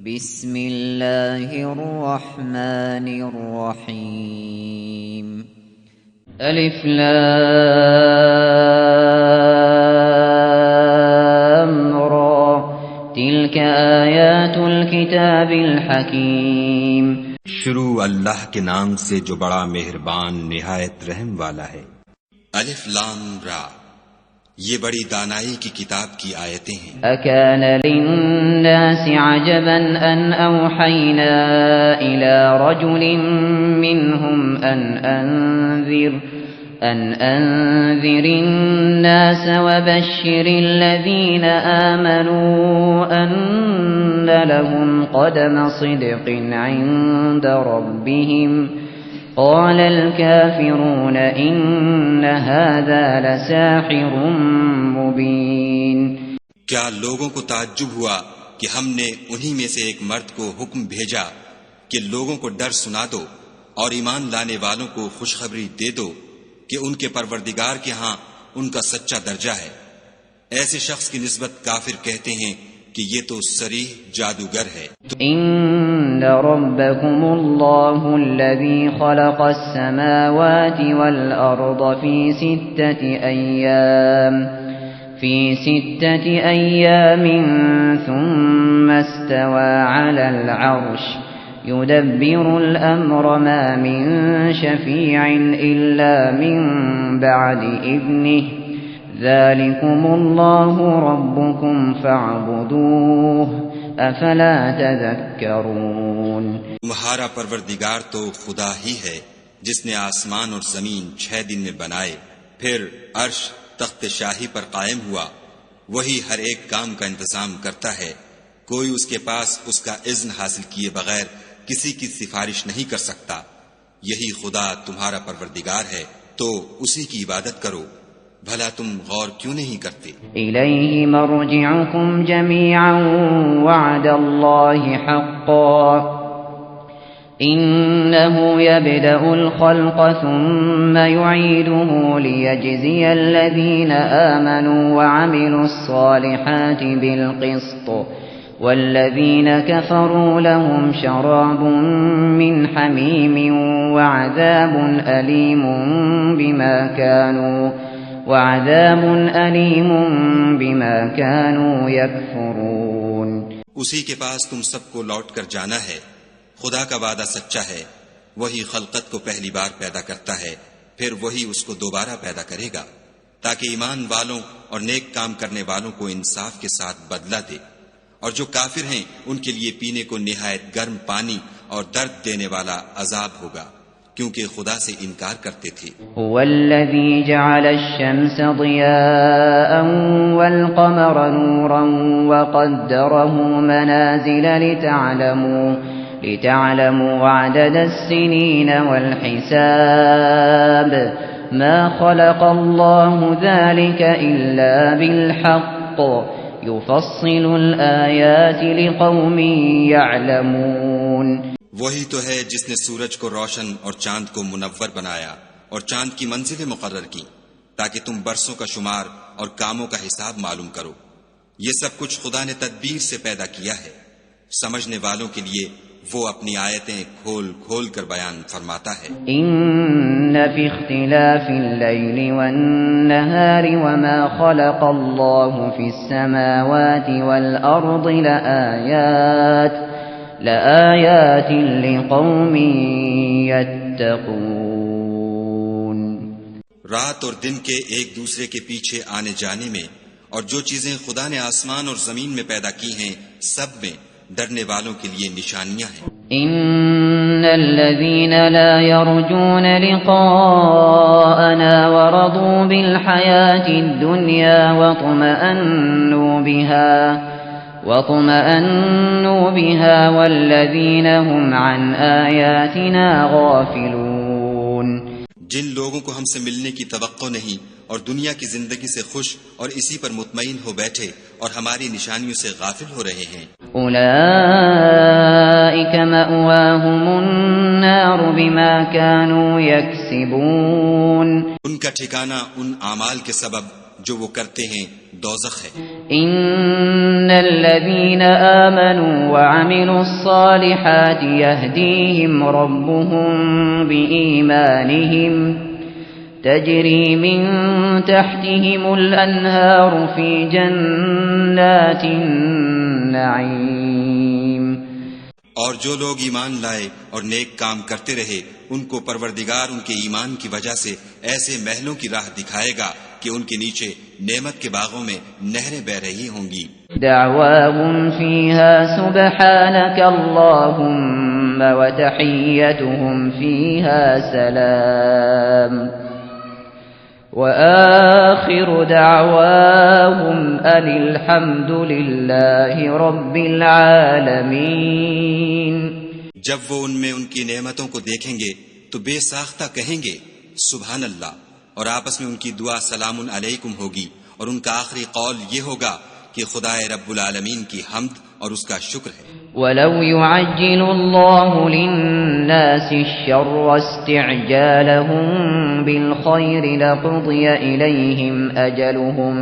بسم اللہ الرحمن الرحیم الف لام را تلک آیات الکتاب الحکیم۔ شروع اللہ کے نام سے جو بڑا مہربان نہایت رحم والا ہے۔ الف لام را، یہ بڑی دانائی کی کتاب کی آیتیں ہیں۔ اکان للناس عجبا ان اوحینا الى رجل منهم ان انذر الناس وبشر الذين آمنوا ان لهم قدم صدق عند ربهم قال الكافرون ان هذا لساحر مبين۔ کیا لوگوں کو تعجب ہوا کہ ہم نے انہی میں سے ایک مرد کو حکم بھیجا کہ لوگوں کو ڈر سنا دو اور ایمان لانے والوں کو خوشخبری دے دو کہ ان کے پروردگار کے ہاں ان کا سچا درجہ ہے۔ ایسے شخص کی نسبت کافر کہتے ہیں کہ یہ تو صریح جادوگر ہے۔ ان ربکم اللہ الذی خلق السماوات والارض فی ستة ایام ثم استوى على العرش يدبر الامر ما من شفیع الا من بعد اذنه ذلكم اللہ ربکم فاعبدوه افلا تذکرون۔ تمہارا پروردگار تو خدا ہی ہے جس نے آسمان اور زمین 6 دن میں بنائے، پھر عرش تخت شاہی پر قائم ہوا۔ وہی ہر ایک کام کا انتظام کرتا ہے، کوئی اس کے پاس اس کا اذن حاصل کیے بغیر کسی کی سفارش نہیں کر سکتا۔ یہی خدا تمہارا پروردگار ہے، تو اسی کی عبادت کرو، بھلا تم غور کیوں نہیں کرتے؟ الیہ مرجعکم جمیعا وعد اللہ حقا انه يبدأ الخلق ثم يعيده ليجزي الذين آمنوا وعملوا الصالحات بالقسط والذين كفروا لهم شراب من حميم وعذاب أليم بما كانوا يكفرون۔ اسی کے پاس تم سب کو لوٹ کر جانا ہے۔ خدا کا وعدہ سچا ہے، وہی خلقت کو پہلی بار پیدا کرتا ہے، پھر وہی اس کو دوبارہ پیدا کرے گا تاکہ ایمان والوں اور نیک کام کرنے والوں کو انصاف کے ساتھ بدلہ دے، اور جو کافر ہیں ان کے لیے پینے کو نہایت گرم پانی اور درد دینے والا عذاب ہوگا، کیونکہ خدا سے انکار کرتے تھے۔ هو الذي جعل الشمس ضياء والقمر نورا وقدره منازل لتعلموا عدد السنين والحساب ما خلق الله ذلك إلا بالحق يفصل الآيات لقوم يعلمون۔ وہی تو ہے جس نے سورج کو روشن اور چاند کو منور بنایا اور چاند کی منزلیں مقرر کی تاکہ تم برسوں کا شمار اور کاموں کا حساب معلوم کرو۔ یہ سب کچھ خدا نے تدبیر سے پیدا کیا ہے، سمجھنے والوں کے لیے وہ اپنی آیتیں کھول کھول کر بیان فرماتا ہے۔ ان فی اختلاف اللیل والنہار وما خلق اللہ فی السماوات والارض لآیات لقوم یتقون۔ رات اور دن کے ایک دوسرے کے پیچھے آنے جانے میں اور جو چیزیں خدا نے آسمان اور زمین میں پیدا کی ہیں سب میں ڈرنے والوں کے لیے نشانیاں ہیں۔ ان الذين لا يرجون لقاءنا ورضوا بالحياة الدنيا وطمأنوا بها والذين هم عن آياتنا غافلون۔ جن لوگوں کو ہم سے ملنے کی توقع نہیں اور دنیا کی زندگی سے خوش اور اسی پر مطمئن ہو بیٹھے اور ہماری نشانیوں سے غافل ہو رہے ہیں، اولئک مأواہم النار بما كانوا یکسبون۔ ان کا ٹھکانہ ان اعمال کے سبب جو وہ کرتے ہیں دوزخ ہے۔ إن الذين آمنوا وعملوا الصالحات يهديهم ربهم بإيمانهم تجري من تحتهم الأنهار في جنات النعيم اور جو لوگ ایمان لائے اور نیک کام کرتے رہے ان کو پروردگار ان کے ایمان کی وجہ سے ایسے محلوں کی راہ دکھائے گا کہ ان کے نیچے نعمت کے باغوں میں نہریں بہ رہی ہوں گی. دعواهم فيها سبحانك اللهم وتحيتهم فيها سلام وآخر دعواهم أن الحمد لله رب العالمين. جب وہ ان میں ان کی نعمتوں کو دیکھیں گے تو بے ساختہ کہیں گے سبحان اللہ، اور آپس میں ان کی دعا سلام علیکم ہوگی، اور ان کا آخری قول یہ ہوگا کہ خدا رب العالمین کی حمد اور اس کا شکر ہے. وَلَوْ يُعَجِّلُ اللَّهُ لِلنَّاسِ الشَّرَّ اسْتِعْجَالَهُم بِالْخَيْرِ لَقُضِيَ إِلَيْهِمْ أَجَلُهُمْ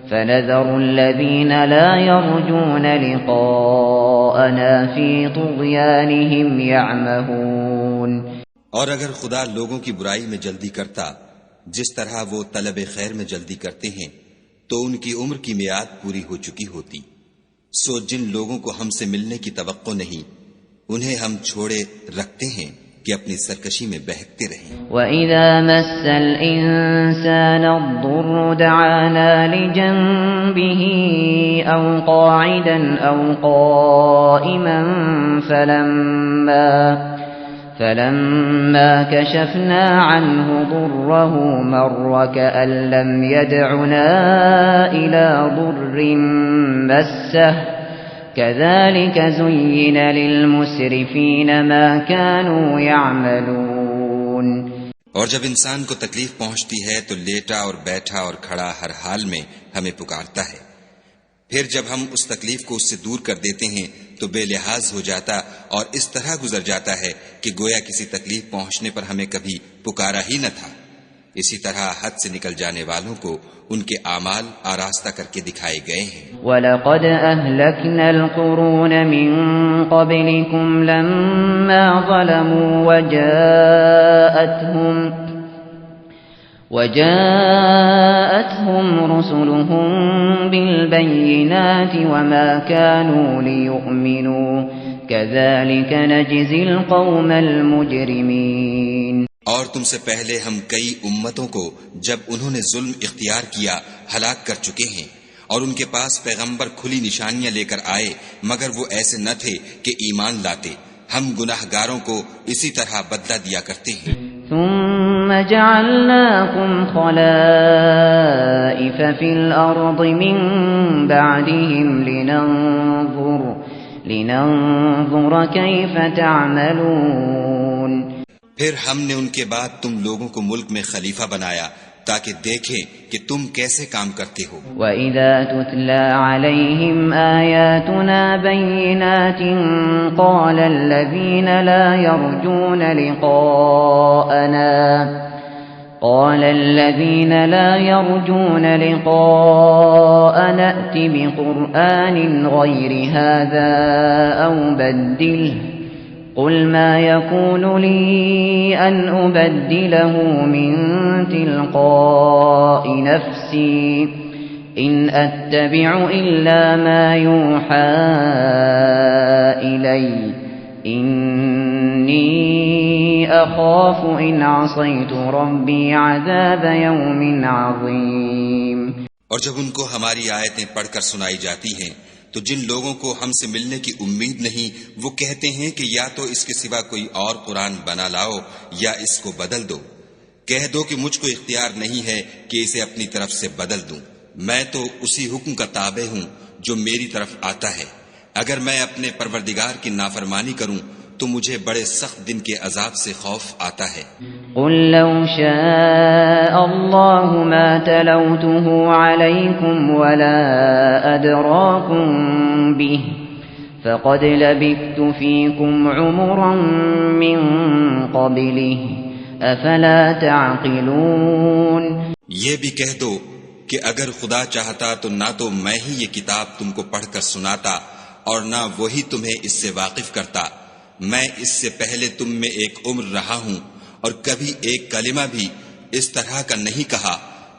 فَنَذَرُ الَّذِينَ لَا يَرْجُونَ لِقَاءَنَا فِي طُغْيَانِهِمْ يَعْمَهُونَ. اور اگر خدا لوگوں کی برائی میں جلدی کرتا جس طرح وہ طلب خیر میں جلدی کرتے ہیں تو ان کی عمر کی میعاد پوری ہو چکی ہوتی. سو جن لوگوں کو ہم سے ملنے کی توقع نہیں انہیں ہم چھوڑے رکھتے ہیں کہ اپنی سرکشی میں بہکتے رہیں. وَإِذَا مَسَّ الْإِنسَانَ الضُّرُّ دَعَانَا لِجَنبِهِ أَوْ قَاعِدًا أَوْ قَائِمًا فَلَمَّا كَشَفْنَا عَنْهُ ضُرَّهُ مَرَّ كَأَن لَّمْ يَدْعُنَا إِلَى ضُرٍّ مَّسَّهُ كَذَلِكَ زُيِّنَ لِلْمُسْرِفِينَ مَا كَانُوا يَعْمَلُونَ. اور جب انسان کو تکلیف پہنچتی ہے تو لیٹا اور بیٹھا اور کھڑا ہر حال میں ہمیں پکارتا ہے. پھر جب ہم اس تکلیف کو اس سے دور کر دیتے ہیں تو بے لحاظ ہو جاتا اور اس طرح گزر جاتا ہے کہ گویا کسی تکلیف پہنچنے پر ہمیں کبھی پکارا ہی نہ تھا. اسی طرح حد سے نکل جانے والوں کو ان کے اعمال آراستہ کر کے دکھائے گئے ہیں. وَلَقَدْ أَهْلَكْنَا الْقُرُونَ مِن قَبْلِكُمْ لَمَّا ظَلَمُوا وَجَاءَتْهُمْ رُسُلُهُم بِالْبَيِّنَاتِ وَمَا كَانُوا لِيُؤْمِنُوا كَذَلِكَ نَجْزِي الْقَوْمَ الْمُجْرِمِينَ. اور تم سے پہلے ہم کئی امتوں کو جب انہوں نے ظلم اختیار کیا ہلاک کر چکے ہیں، اور ان کے پاس پیغمبر کھلی نشانیاں لے کر آئے مگر وہ ایسے نہ تھے کہ ایمان لاتے. ہم گناہگاروں کو اسی طرح بدلہ دیا کرتے ہیں. ثم جعلناكم خلائف في الأرض من بعدهم لننظر كيف تعملون. پھر ہم نے ان کے بعد تم لوگوں کو ملک میں خلیفہ بنایا تاکہ دیکھیں کہ تم کیسے کام کرتے ہو. وَإِذَا تُتْلَى عَلَيْهِمْ آيَاتُنَا بَيِّنَاتٍ قَالَ الَّذِينَ لَا يَرْجُونَ لِقَاءَنَا ائْتِ بِقُرْآنٍ غَيْرِ هَذَا أَوْ بَدِّلْهُ قُلْ مَا يَكُونُ لِي أَنْ أُبَدِّلَهُ مِنْ تِلْقَاءِ نَفْسِي إِنْ أَتَّبِعُ إِلَّا مَا يُوحَى إِلَيَّ إِنِّي أَخَافُ إِنْ عَصَيْتُ رَبِّي عَذَابَ يَوْمٍ عَظِيمٍ. اور جب ان کو ہماری آیتیں پڑھ کر سنائی جاتی ہیں تو جن لوگوں کو ہم سے ملنے کی امید نہیں وہ کہتے ہیں کہ یا تو اس کے سوا کوئی اور قرآن بنا لاؤ یا اس کو بدل دو. کہہ دو کہ مجھ کو اختیار نہیں ہے کہ اسے اپنی طرف سے بدل دوں. میں تو اسی حکم کا تابع ہوں جو میری طرف آتا ہے. اگر میں اپنے پروردگار کی نافرمانی کروں تو مجھے بڑے سخت دن کے عذاب سے خوف آتا ہے. قل لو شاء الله ما تلوته عليكم ولا أدراكم به فقد لبثت فيكم عمرا من قبله أفلا تعقلون. یہ بھی کہہ دو کہ اگر خدا چاہتا تو نہ تو میں ہی یہ کتاب تم کو پڑھ کر سناتا اور نہ وہی تمہیں اس سے واقف کرتا. میں اس سے پہلے تم میں ایک عمر رہا ہوں اور کبھی ایک کلمہ بھی اس طرح کا نہیں کہا.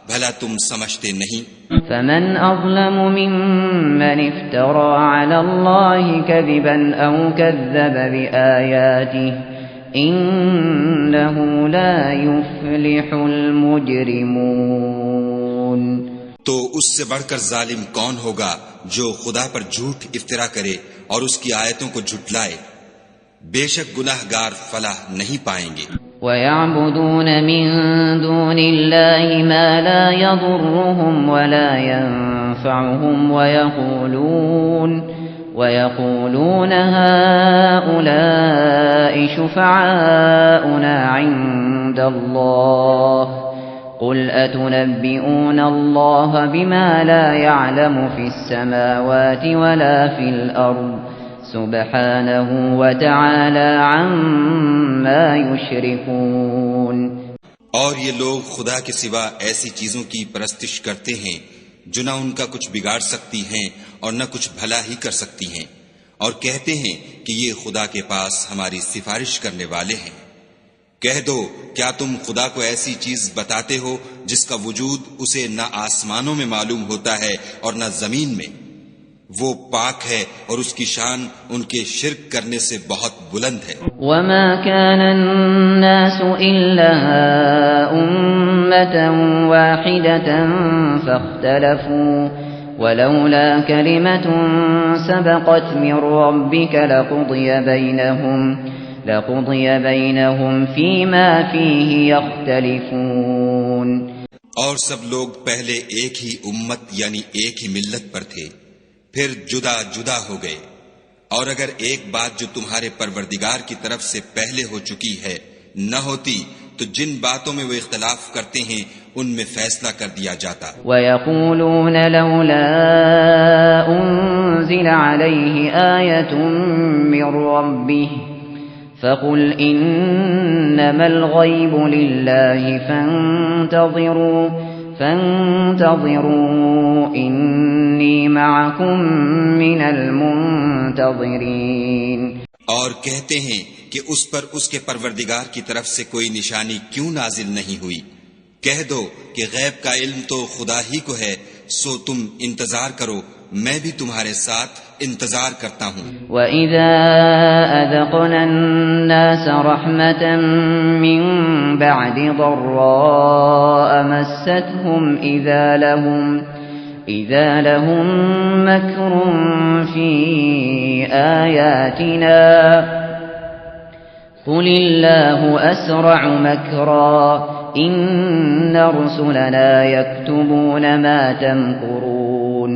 بھلا تم سمجھتے نہیں؟ فمن أظلم ممن افترى على الله كذبا أو كذب بآياته إنه لا يفلح المجرمون. تو اس سے بڑھ کر ظالم کون ہوگا جو خدا پر جھوٹ افطرا کرے اور اس کی آیتوں کو جھٹلائے؟ بے شک گناہ گار فلاح نہیں پائیں گے. وَيَعْبُدُونَ مِن دُونِ اللَّهِ مَا لَا يَضُرُّهُمْ وَلَا يَنفَعُهُمْ وَيَقُولُونَ هَؤُلَاءِ شُفَعَاؤُنَا عِندَ اللَّهِ قُلْ أَتُنَبِّئُونَ اللَّهَ بِمَا لَا يَعْلَمُ فِي السَّمَاوَاتِ وَلَا فِي الْأَرْضِ سبحانہ وتعالی عما یشرکون. اور یہ لوگ خدا کے سوا ایسی چیزوں کی پرستش کرتے ہیں جو نہ ان کا کچھ بگاڑ سکتی ہیں اور نہ کچھ بھلا ہی کر سکتی ہیں، اور کہتے ہیں کہ یہ خدا کے پاس ہماری سفارش کرنے والے ہیں. کہہ دو کیا تم خدا کو ایسی چیز بتاتے ہو جس کا وجود اسے نہ آسمانوں میں معلوم ہوتا ہے اور نہ زمین میں؟ وہ پاک ہے اور اس کی شان ان کے شرک کرنے سے بہت بلند ہے. وما كان الناس إلا أمة واحدة فاختلفوا ولولا كلمة سبقت من ربك لقضي بينهم فيما فيه يختلفون. اور سب لوگ پہلے ایک ہی امت یعنی ایک ہی ملت پر تھے، پھر جدا جدا ہو گئے، اور اگر ایک بات جو تمہارے پروردگار کی طرف سے پہلے ہو چکی ہے نہ ہوتی تو جن باتوں میں وہ اختلاف کرتے ہیں ان میں فیصلہ کر دیا جاتا. وَيَقُولُونَ لَوْلَا أُنزِلَ عَلَيْهِ آيَةٌ مِّن رَّبِّهِ فَقُلْ إِنَّمَا الْغَيْبُ لِلَّهِ فَانتَظِرُوا إِنِّي مَعَكُمْ مِنَ الْمُنتَظِرِينَ. اور کہتے ہیں کہ اس پر اس کے پروردگار کی طرف سے کوئی نشانی کیوں نازل نہیں ہوئی؟ کہہ دو کہ غیب کا علم تو خدا ہی کو ہے، سو تم انتظار کرو، میں بھی تمہارے ساتھ انتظار کرتا ہوں. وَإِذَا أَذَقْنَا النَّاسَ رَحْمَةً مِّن بَعْدِ ضَرَّاءَ مَسَّتْهُمْ إِذَا لَهُم مَّكْرٌ فِي آيَاتِنَا قُلِ اللَّهُ أَسْرَعُ مَكْرًا إِنَّ رُسُلَنَا يَكْتُبُونَ مَا تَمْكُرُونَ.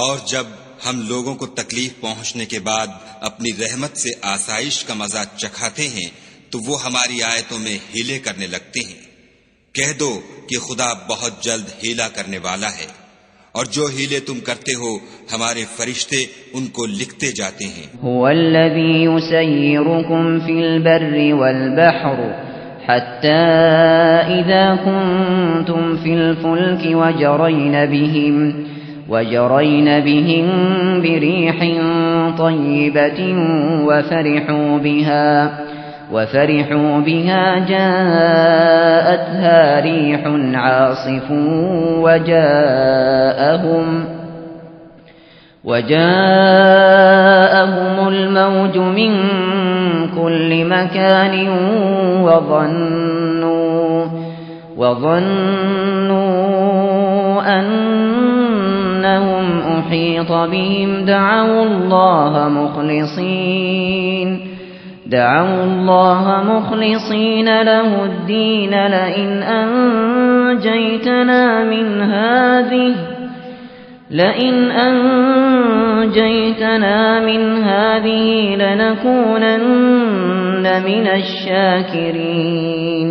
اور جب ہم لوگوں کو تکلیف پہنچنے کے بعد اپنی رحمت سے آسائش کا مزہ چکھاتے ہیں تو وہ ہماری آیتوں میں ہیلے کرنے لگتے ہیں. کہہ دو کہ خدا بہت جلد ہیلا کرنے والا ہے، اور جو ہیلے تم کرتے ہو ہمارے فرشتے ان کو لکھتے جاتے ہیں. هو الذي يسيركم في البر والبحر حتى إذا كنتم في الفلك وجرين بهم بريح طيبة وفرحوا بها جاءتها ريح عاصف وجاءهم الموج من كل مكان وظنوا أنهم أحيط بهم دعوا الله مخلصين له الدين لئن أنجيتنا من هذه لنكونن من الشاكرين.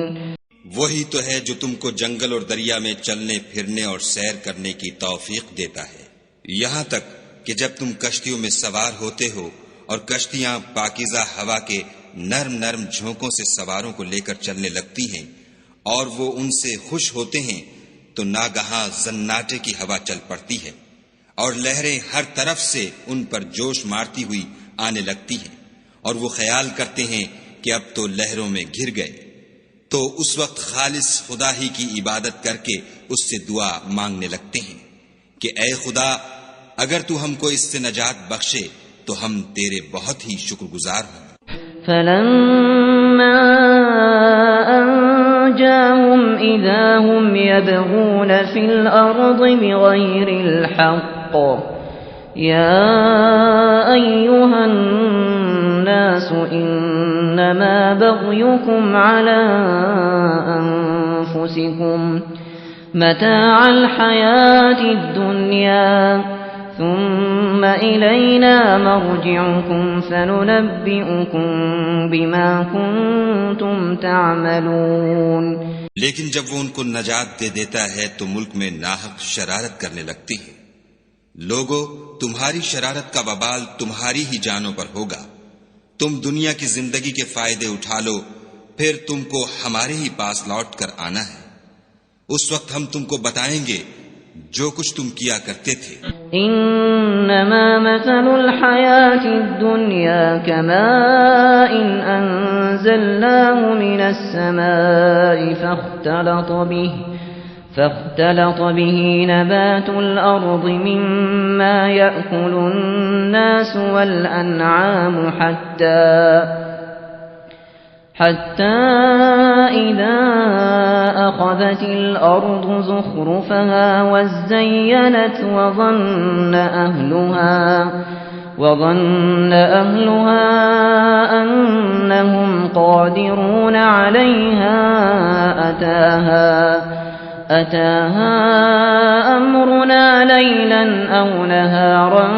وہی تو ہے جو تم کو جنگل اور دریا میں چلنے پھرنے اور سیر کرنے کی توفیق دیتا ہے، یہاں تک کہ جب تم کشتیوں میں سوار ہوتے ہو اور کشتیاں پاکیزہ ہوا کے نرم نرم جھونکوں سے سواروں کو لے کر چلنے لگتی ہیں اور وہ ان سے خوش ہوتے ہیں، تو ناگہاں زناٹے کی ہوا چل پڑتی ہے اور لہریں ہر طرف سے ان پر جوش مارتی ہوئی آنے لگتی ہیں، اور وہ خیال کرتے ہیں کہ اب تو لہروں میں گر گئے، تو اس وقت خالص خدا ہی کی عبادت کر کے اس سے دعا مانگنے لگتے ہیں کہ اے خدا، اگر تو ہم کو اس سے نجات بخشے تو ہم تیرے بہت ہی شکر گزار ہوں۔ فلما أنجاهم إذا هم يبغون في الأرض بغير الحق يا أيها الناس إنما بغيكم على أنفسكم متاع الحياة الدنيا ثم إلينا مرجعكم فننبئكم بما كنتم تعملون۔ لیکن جب وہ ان کو نجات دے دیتا ہے تو ملک میں ناحق شرارت کرنے لگتی ہے۔ لوگو، تمہاری شرارت کا وبال تمہاری ہی جانوں پر ہوگا۔ تم دنیا کی زندگی کے فائدے اٹھا لو، پھر تم کو ہمارے ہی پاس لوٹ کر آنا ہے۔ اس وقت ہم تم کو بتائیں گے جو کچھ تم کیا کرتے تھے۔ انما مثل الحياة الدنيا كماء انزلناه من السماء فاختلط به نبات الارض مما يأكل الناس والانعام حتى إذا أخذت الأرض زخرفها وزينت وظن أهلها أنهم قادرون عليها أتاها أمرنا ليلا أو نهارا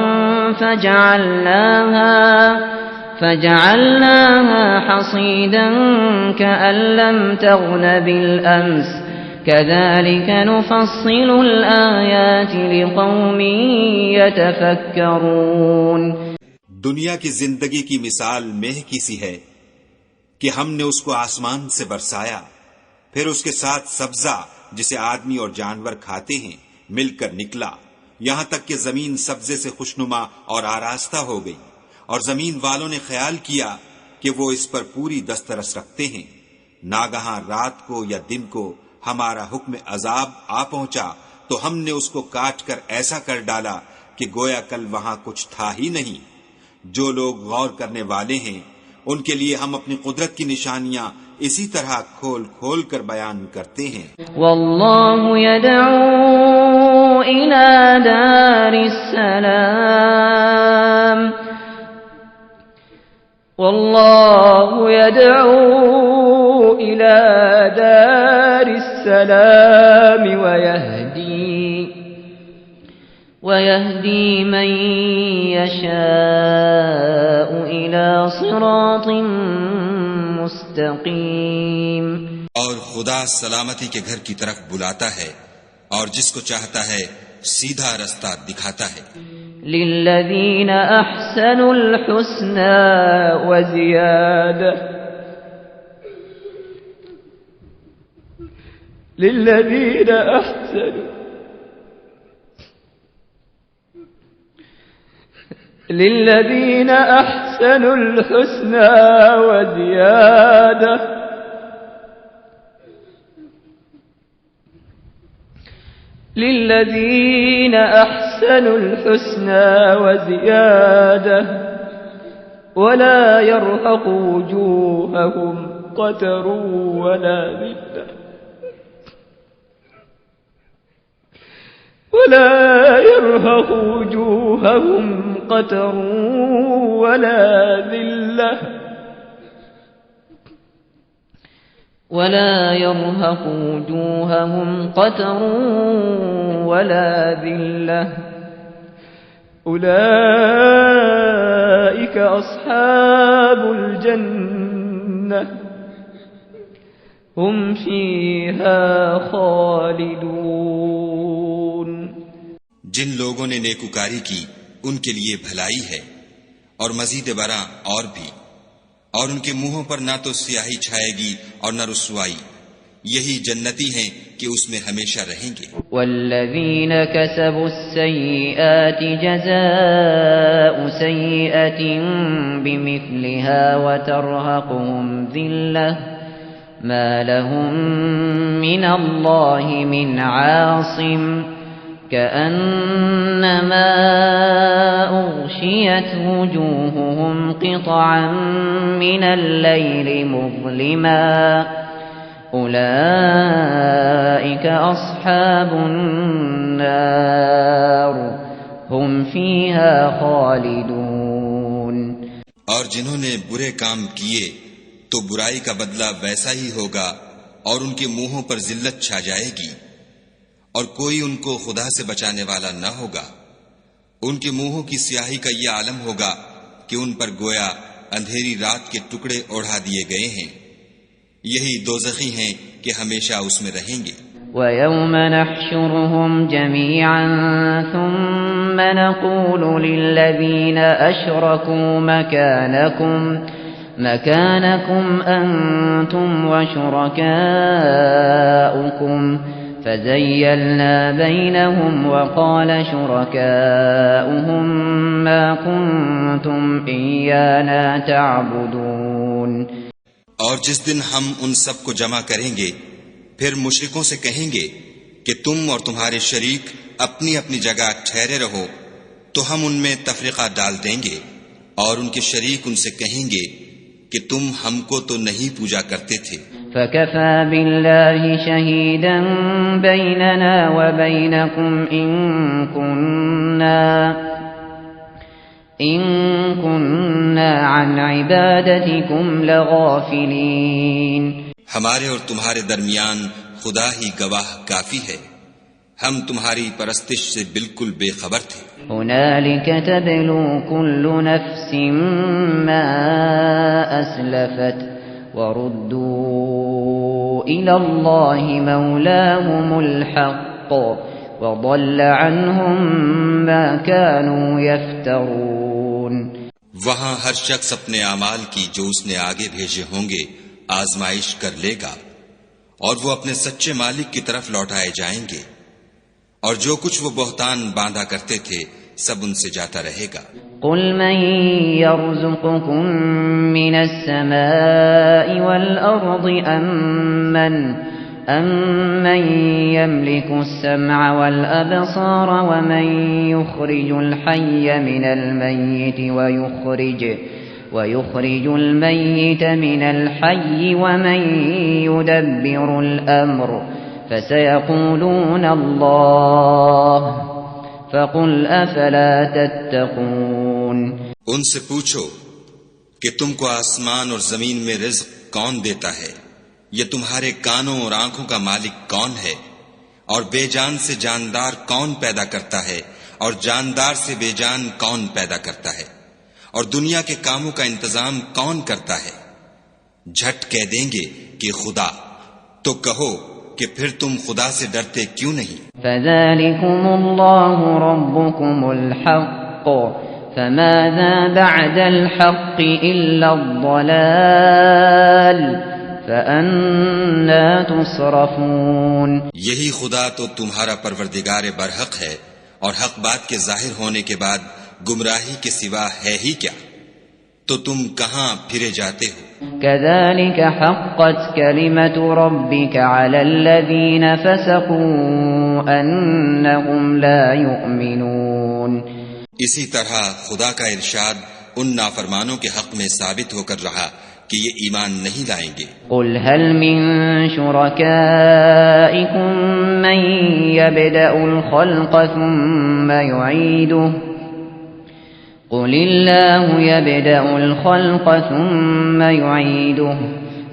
فجعلناها حصيدا كأن لم تغن بالأمس كذلك نفصل الآيات لقوم يتفكرون۔ دنیا کی زندگی کی مثال مہ کی سی ہے کہ ہم نے اس کو آسمان سے برسایا، پھر اس کے ساتھ سبزہ جسے آدمی اور جانور کھاتے ہیں مل کر نکلا، یہاں تک کہ زمین سبزے سے خوشنما اور آراستہ ہو گئی، اور زمین والوں نے خیال کیا کہ وہ اس پر پوری دسترس رکھتے ہیں۔ ناگہاں رات کو یا دن کو ہمارا حکم عذاب آ پہنچا تو ہم نے اس کو کاٹ کر ایسا کر ڈالا کہ گویا کل وہاں کچھ تھا ہی نہیں۔ جو لوگ غور کرنے والے ہیں ان کے لیے ہم اپنی قدرت کی نشانیاں اسی طرح کھول کھول کر بیان کرتے ہیں۔ واللہ یدعو الی دار السلام واللہ یدعو الی دار السلام ویہدی من یشاء الی صراط مستقیم۔ اور خدا سلامتی کے گھر کی طرف بلاتا ہے اور جس کو چاہتا ہے سیدھا رستہ دکھاتا ہے۔ للذین احسنوا الحسنى وزیادہ للذین احسنوا الحسنى وزیادہ للذین احسنوا الحسنى وزیادہ ولا يرهق وجوههم قتر ولا ذلة ولا يرهق وجوههم قتر ولا ذلة ولا يرهق وجوههم قتر ولا ذلة أولئك أصحاب الجنة هم فيها خالدون۔ جن لوگوں نے نیکوکاری کی ان کے لیے بھلائی ہے اور مزید برآں اور بھی، اور ان کے منہوں پر نہ تو سیاہی چھائے گی اور نہ رسوائی، یہی جنتی ہیں کہ اس میں ہمیشہ رہیں گے۔ والذین کسبوا السیئات جزاء سیئة بمثلها وترهقهم ذلة ما لهم من اللہ من عاصم كأنما أغشيت وجوههم قطعا من الليل مظلما أولئك أصحاب النار هم فيها خالدون۔ اور جنہوں نے برے کام کیے تو برائی کا بدلہ ویسا ہی ہوگا اور ان کے منہوں پر ذلت چھا جائے گی، اور کوئی ان کو خدا سے بچانے والا نہ ہوگا۔ ان کے منہوں کی سیاہی کا یہ عالم ہوگا کہ ان پر گویا اندھیری رات کے ٹکڑے اوڑھا دیے گئے ہیں۔ یہی دوزخی ہیں کہ ہمیشہ اس میں رہیں گے۔ وَيَوْمَ نَحْشُرُهُمْ جَمِيعًا ثُمَّ نَقُولُ لِلَّذِينَ أَشْرَكُوا مَكَانَكُمْ أَنْتُمْ وَشُرَكَاؤُكُمْ فَزَيَّلْنَا بَيْنَهُمْ وَقَالَ شُرَكَاؤُهُمْ مَا كُنْتُمْ إِيَّانَا تَعْبُدُونَ۔ اور جس دن ہم ان سب کو جمع کریں گے پھر مشرکوں سے کہیں گے کہ تم اور تمہارے شریک اپنی اپنی جگہ ٹھہرے رہو، تو ہم ان میں تفرقہ ڈال دیں گے، اور ان کے شریک ان سے کہیں گے کہ تم ہم کو تو نہیں پوجا کرتے تھے۔ فَكَفَى بِاللَّهِ شَهِيدًا بَيْنَنَا وَبَيْنَكُمْ إِن كُنَّا عَنْ عِبَادَتِكُمْ لَغَافِلِينَ۔ ہمارے اور تمہارے درمیان خدا ہی گواہ کافی ہے، ہم تمہاری پرستش سے بالکل بے خبر تھے۔ هُنَالِكَ تَبْلُو كُلُّ نَفْسٍ مَّا أَسْلَفَتْ وَرُدُّوا إِلَى اللَّهِ مَوْلَاهُمُ الْحَقِّ وَضَلَّ عَنْهُمْ مَا كَانُوا يَفْتَرُونَ۔ وہاں ہر شخص اپنے اعمال کی جو اس نے آگے بھیجے ہوں گے آزمائش کر لے گا، اور وہ اپنے سچے مالک کی طرف لوٹائے جائیں گے، اور جو کچھ وہ بہتان باندھا کرتے تھے سب ان سے جاتا رہے گا۔ قُلْ مَن يَرْزُقُكُم مِّنَ السَّمَاءِ وَالْأَرْضِ أَمَّن يَمْلِكُ السَّمْعَ وَالْأَبْصَارَ وَمَن يُخْرِجُ الْحَيَّ مِنَ الْمَيِّتِ وَيُخْرِجُ الْمَيِّتَ مِنَ الْحَيِّ وَمَن يُدَبِّرُ الْأَمْرَ فَسَيَقُولُونَ اللَّهُ فَقُلْ أَفَلَا تَتَّقُونَ۔ ان سے پوچھو کہ تم کو آسمان اور زمین میں رزق کون دیتا ہے، یہ تمہارے کانوں اور آنکھوں کا مالک کون ہے، اور بے جان سے جاندار کون پیدا کرتا ہے، اور جاندار سے بے جان کون پیدا کرتا ہے، اور دنیا کے کاموں کا انتظام کون کرتا ہے؟ جھٹ کہہ دیں گے کہ خدا، تو کہو کہ پھر تم خدا سے ڈرتے کیوں نہیں؟ فَذَلِكُمُ اللَّهُ رَبُّكُمُ الْحَقُّ فَمَاذَا بَعْدَ الْحَقِّ إِلَّا الضَّلَالُ فَأَنَّى تُصْرَفُونَ۔ یہی خدا تو تمہارا پروردگار برحق ہے، اور حق بات کے ظاہر ہونے کے بعد گمراہی کے سوا ہے ہی کیا، تو تم کہاں پھرے جاتے ہو؟ كَذَلِكَ حَقَّتْ كَلِمَةُ رَبِّكَ عَلَى الَّذِينَ فَسَقُوا أَنَّهُمْ لَا يُؤْمِنُونَ۔ اسی طرح خدا کا ارشاد ان نافرمانوں کے حق میں ثابت ہو کر رہا کہ یہ ایمان نہیں لائیں گے۔ قُلْ هَلْ مِن شُرَكَائِكُم مَّن يَبْدَأُ الْخَلْقَ ثُمَّ يُعِيدُهُ قُلِ اللَّهُ يَبْدَأُ الْخَلْقَ ثُمَّ يُعِيدُهُ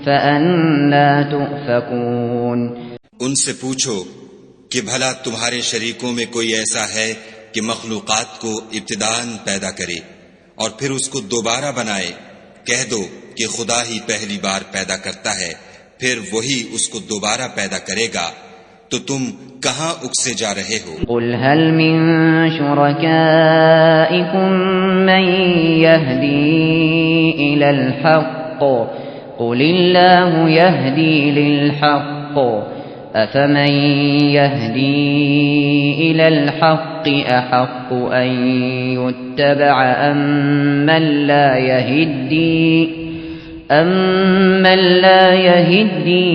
فَأَنَّى تُؤْفَكُونَ۔ ان سے پوچھو کہ بھلا تمہارے شریکوں میں کوئی ایسا ہے کہ مخلوقات کو ابتداءً پیدا کرے اور پھر اس کو دوبارہ بنائے؟ کہہ دو کہ خدا ہی پہلی بار پیدا کرتا ہے، پھر وہی اس کو دوبارہ پیدا کرے گا، تو تم کہاں اکسے جا رہے ہو؟ قُلْ هَلْ مِن شُرَكَائِكُم مَّن يَهْدِي إِلَى الْحَقِّ قُلِ اللَّهُ يَهْدِي لِلْحَقِّ أفمن يهدي إلى الحق أحق أن يتبع أمن لا يهدي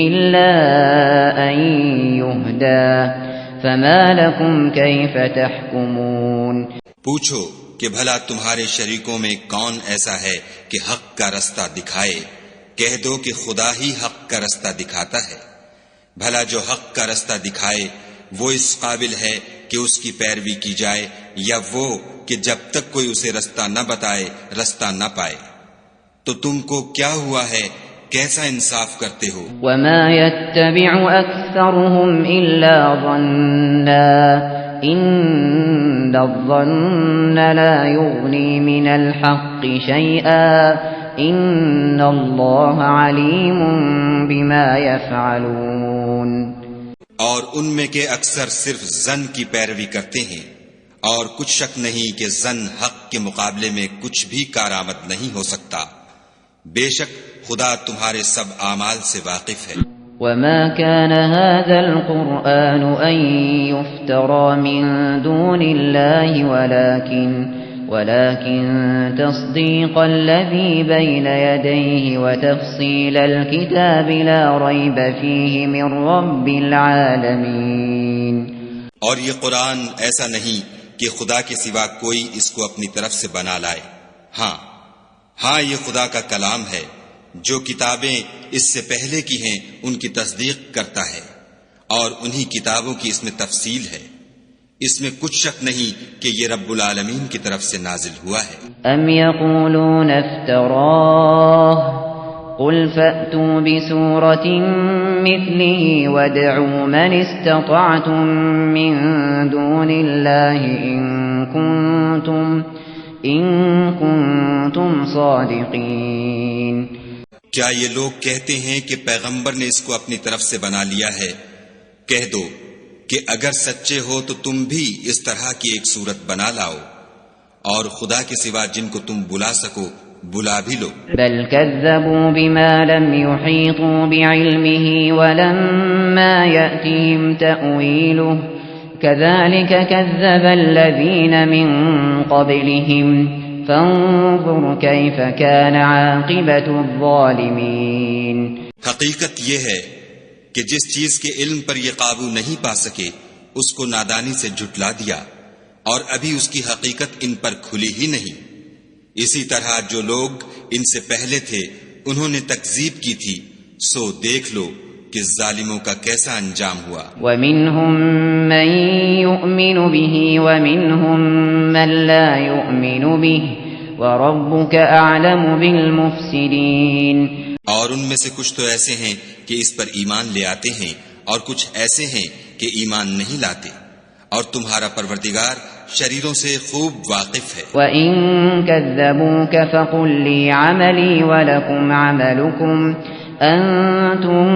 إلا أن يهدى فما لكم كيف تحكمون. پوچھو کہ بھلا تمہارے شریکوں میں کون ایسا ہے کہ حق کا رستہ دکھائے؟ کہہ دو کہ خدا ہی حق کا رستہ دکھاتا ہے. بھلا جو حق کا رستہ دکھائے وہ اس قابل ہے کہ اس کی پیروی کی جائے، یا وہ کہ جب تک کوئی اسے رستہ نہ بتائے رستہ نہ پائے؟ تو تم کو کیا ہوا ہے؟ کیسا انصاف کرتے ہو؟ وما يتبع أكثرهم إلا ظنا إن الظن لا يغني من الحق شيئا إن الله عليم بما يفعلون. اور ان میں کے اکثر صرف ظن کی پیروی کرتے ہیں، اور کچھ شک نہیں کہ ظن حق کے مقابلے میں کچھ بھی کارآمد نہیں ہو سکتا. بے شک خدا تمہارے سب اعمال سے واقف ہے. وما كان هذا القرآن أن يفترى من دون الله ولكن تصديق الذي بين يديه وتفصيل الكتاب لا ريب فيه من رب العالمين. اور یہ قرآن ایسا نہیں کہ خدا کے سوا کوئی اس کو اپنی طرف سے بنا لائے. ہاں یہ خدا کا کلام ہے. جو کتابیں اس سے پہلے کی ہیں ان کی تصدیق کرتا ہے، اور انہی کتابوں کی اس میں تفصیل ہے. اس میں کچھ شک نہیں کہ یہ رب العالمین کی طرف سے نازل ہوا ہے. ام یقولون افتراہ قل فأتوا بسورة مثله وادعوا من استطعتم من دون الله إن كنتم صادقين. کیا یہ لوگ کہتے ہیں کہ پیغمبر نے اس کو اپنی طرف سے بنا لیا ہے؟ کہہ دو کہ اگر سچے ہو تو تم بھی اس طرح کی ایک صورت بنا لاؤ، اور خدا کے سوا جن کو تم بلا سکو بلا بھی لو. بل كذبوا بما لم يحيطوا بعلمه ولما يأتهم تأويله كذلك كذب الذين من قبلهم فانظر كيف كان عاقبة الظالمين. حقیقت یہ ہے کہ جس چیز کے علم پر یہ قابو نہیں پا سکے اس کو نادانی سے جھٹلا دیا، اور ابھی اس کی حقیقت ان پر کھلی ہی نہیں. اسی طرح جو لوگ ان سے پہلے تھے انہوں نے تکذیب کی تھی، سو دیکھ لو کہ ظالموں کا کیسا انجام ہوا. وَمِنْهُمْ مَنْ يُؤْمِنُ بِهِ وَمِنْهُمْ مَنْ لَا يُؤْمِنُ بِهِ وَرَبُّكَ أَعْلَمُ بِالْمُفْسِدِينَ. اور ان میں سے کچھ تو ایسے ہیں کہ اس پر ایمان لے آتے ہیں، اور کچھ ایسے ہیں کہ ایمان نہیں لاتے، اور تمہارا پروردگار شریروں سے خوب واقف ہے. وَإِن كَذَّبُوكَ فَقُل لِّي عَمَلِي وَلَكُمْ عَمَلُكُمْ أَنتُم